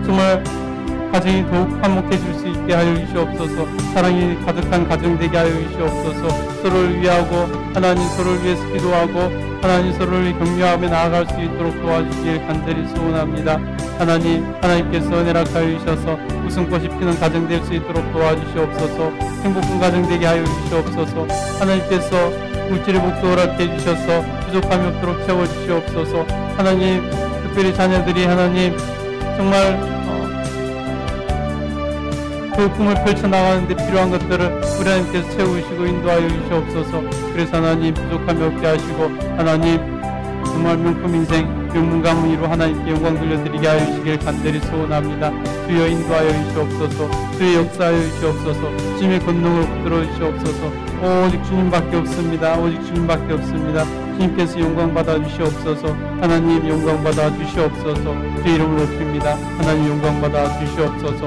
정말 가정이 더욱 화목해질 수 있게 하여 주시옵소서. 사랑이 가득한 가정 되게 하여 주시옵소서. 서로를 위하고 하나님 서로를 위해서 기도하고 하나님 서로를 격려하며 나아갈 수 있도록 도와주시길 간절히 소원합니다. 하나님께서 은혜락하여 주셔서 웃음꽃이 피는 가정 될 수 있도록 도와주시옵소서. 행복한 가정 되게 하여 주시옵소서. 하나님께서 물질의 복도 허락해 주셔서 부족함이 없도록 채워주시옵소서. 하나님 특별히 자녀들이 하나님 정말 그 꿈을 펼쳐나가는데 필요한 것들을 우리 하나님께서 채우시고 인도하여 주시옵소서. 그래서 하나님 부족함이 없게 하시고 하나님 정말 명품 인생 명문 가문으로 하나님께 영광 돌려드리게 하여 주시길 간절히 소원합니다. 주여 인도하여 주시옵소서. 주여 역사하여 주시옵소서. 주님의 권능으로 붙들어 주시옵소서. 오직 주님밖에 없습니다. 오직 주님밖에 없습니다. 주님께서 영광 받아 주시옵소서. 하나님 영광 받아 주시옵소서. 주의 이름을 높입니다. 하나님 영광 받아 주시옵소서.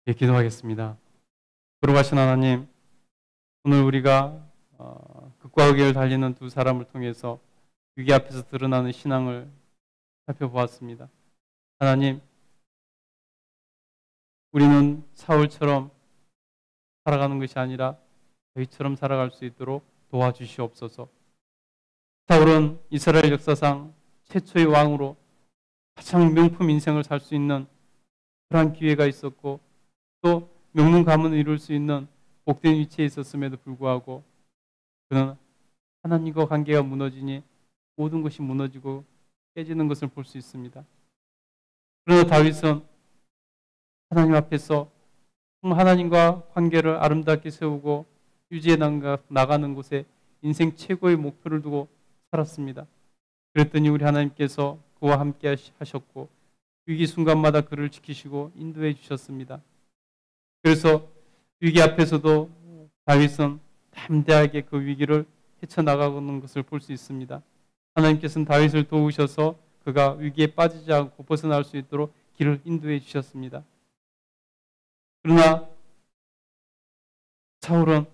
예, 기도하겠습니다. 거룩하신 하나님, 오늘 우리가 극과 극을 달리는 두 사람을 통해서 위기 앞에서 드러나는 신앙을 살펴보았습니다. 하나님, 우리는 사울처럼 살아가는 것이 아니라 다윗처럼 살아갈 수 있도록 도와주시옵소서. 사울은 이스라엘 역사상 최초의 왕으로 가장 명품 인생을 살 수 있는 그러한 기회가 있었고 또 명문 가문을 이룰 수 있는 복된 위치에 있었음에도 불구하고 그는 하나님과 관계가 무너지니 모든 것이 무너지고 깨지는 것을 볼 수 있습니다. 그러나 다윗은 하나님 앞에서 하나님과 관계를 아름답게 세우고 유지해 나가는 곳에 인생 최고의 목표를 두고 살았습니다. 그랬더니 우리 하나님께서 그와 함께 하셨고 위기 순간마다 그를 지키시고 인도해 주셨습니다. 그래서 위기 앞에서도 다윗은 담대하게 그 위기를 헤쳐나가는 것을 볼 수 있습니다. 하나님께서는 다윗을 도우셔서 그가 위기에 빠지지 않고 벗어날 수 있도록 길을 인도해 주셨습니다. 그러나 사울은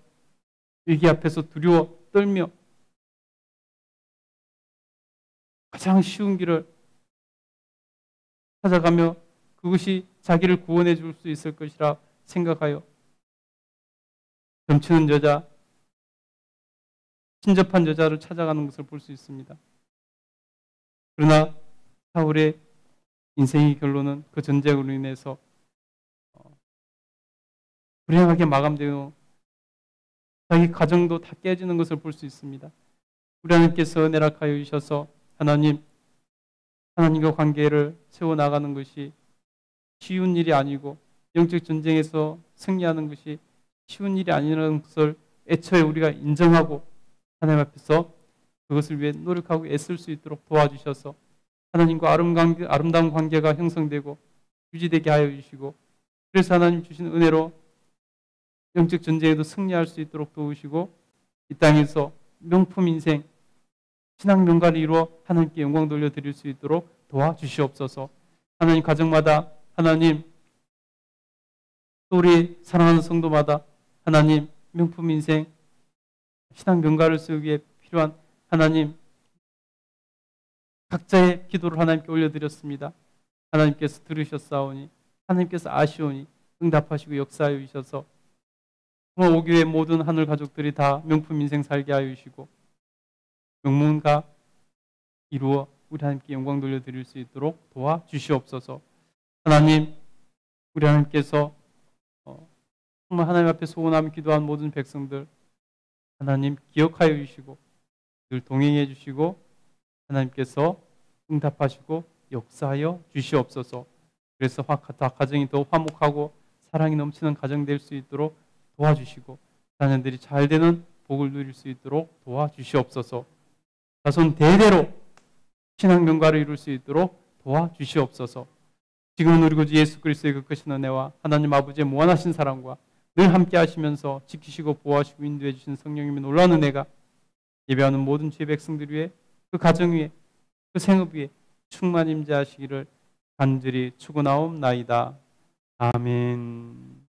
위기 앞에서 두려워 떨며 가장 쉬운 길을 찾아가며 그것이 자기를 구원해 줄 수 있을 것이라 생각하여 점치는 여자, 친접한 여자를 찾아가는 것을 볼 수 있습니다. 그러나 사울의 인생의 결론은 그 전쟁으로 인해서 불행하게 마감되어 자기 가정도 다 깨지는 것을 볼 수 있습니다. 우리 하나님께서 은혜락하여 주셔서 하나님과 관계를 세워나가는 것이 쉬운 일이 아니고 영적 전쟁에서 승리하는 것이 쉬운 일이 아니라는 것을 애초에 우리가 인정하고 하나님 앞에서 그것을 위해 노력하고 애쓸 수 있도록 도와주셔서 하나님과 아름다운 관계가 형성되고 유지되게 하여 주시고, 그래서 하나님 주신 은혜로 영적 전쟁에도 승리할 수 있도록 도우시고, 이 땅에서 명품 인생, 신앙 명가를 이루어 하나님께 영광 돌려드릴 수 있도록 도와주시옵소서. 하나님 가정마다, 하나님 또 우리 사랑하는 성도마다 하나님 명품 인생, 신앙 명가를 세우기 위해 필요한 하나님 각자의 기도를 하나님께 올려드렸습니다. 하나님께서 들으셨사오니, 하나님께서 아시오니 응답하시고 역사하여 주셔서 정말 오교회 모든 하늘 가족들이 다 명품 인생 살게 하여 주시고 명문가 이루어 우리 하나님께 영광 돌려드릴 수 있도록 도와주시옵소서. 하나님, 우리 하나님께서 정말 하나님 앞에 소원하며 기도한 모든 백성들 하나님 기억하여 주시고 늘 동행해 주시고 하나님께서 응답하시고 역사하여 주시옵소서. 그래서 가정이 더 화목하고 사랑이 넘치는 가정 될 수 있도록 도와주시고 자녀들이 잘 되는 복을 누릴 수 있도록 도와주시옵소서. 자손 대대로 신앙 명가를 이룰 수 있도록 도와주시옵소서. 지금은 우리 구주 예수 그리스도의 그 크신 은혜와 하나님 아버지의 무한하신 사랑과 늘 함께 하시면서 지키시고 보호하시고 인도해 주신 성령님의 놀라운 은혜가 예배하는 모든 주의 백성들 위해, 그 가정 위에, 그 생업 위에 충만 임재하시기를 간절히 축원하옵나이다. 아멘.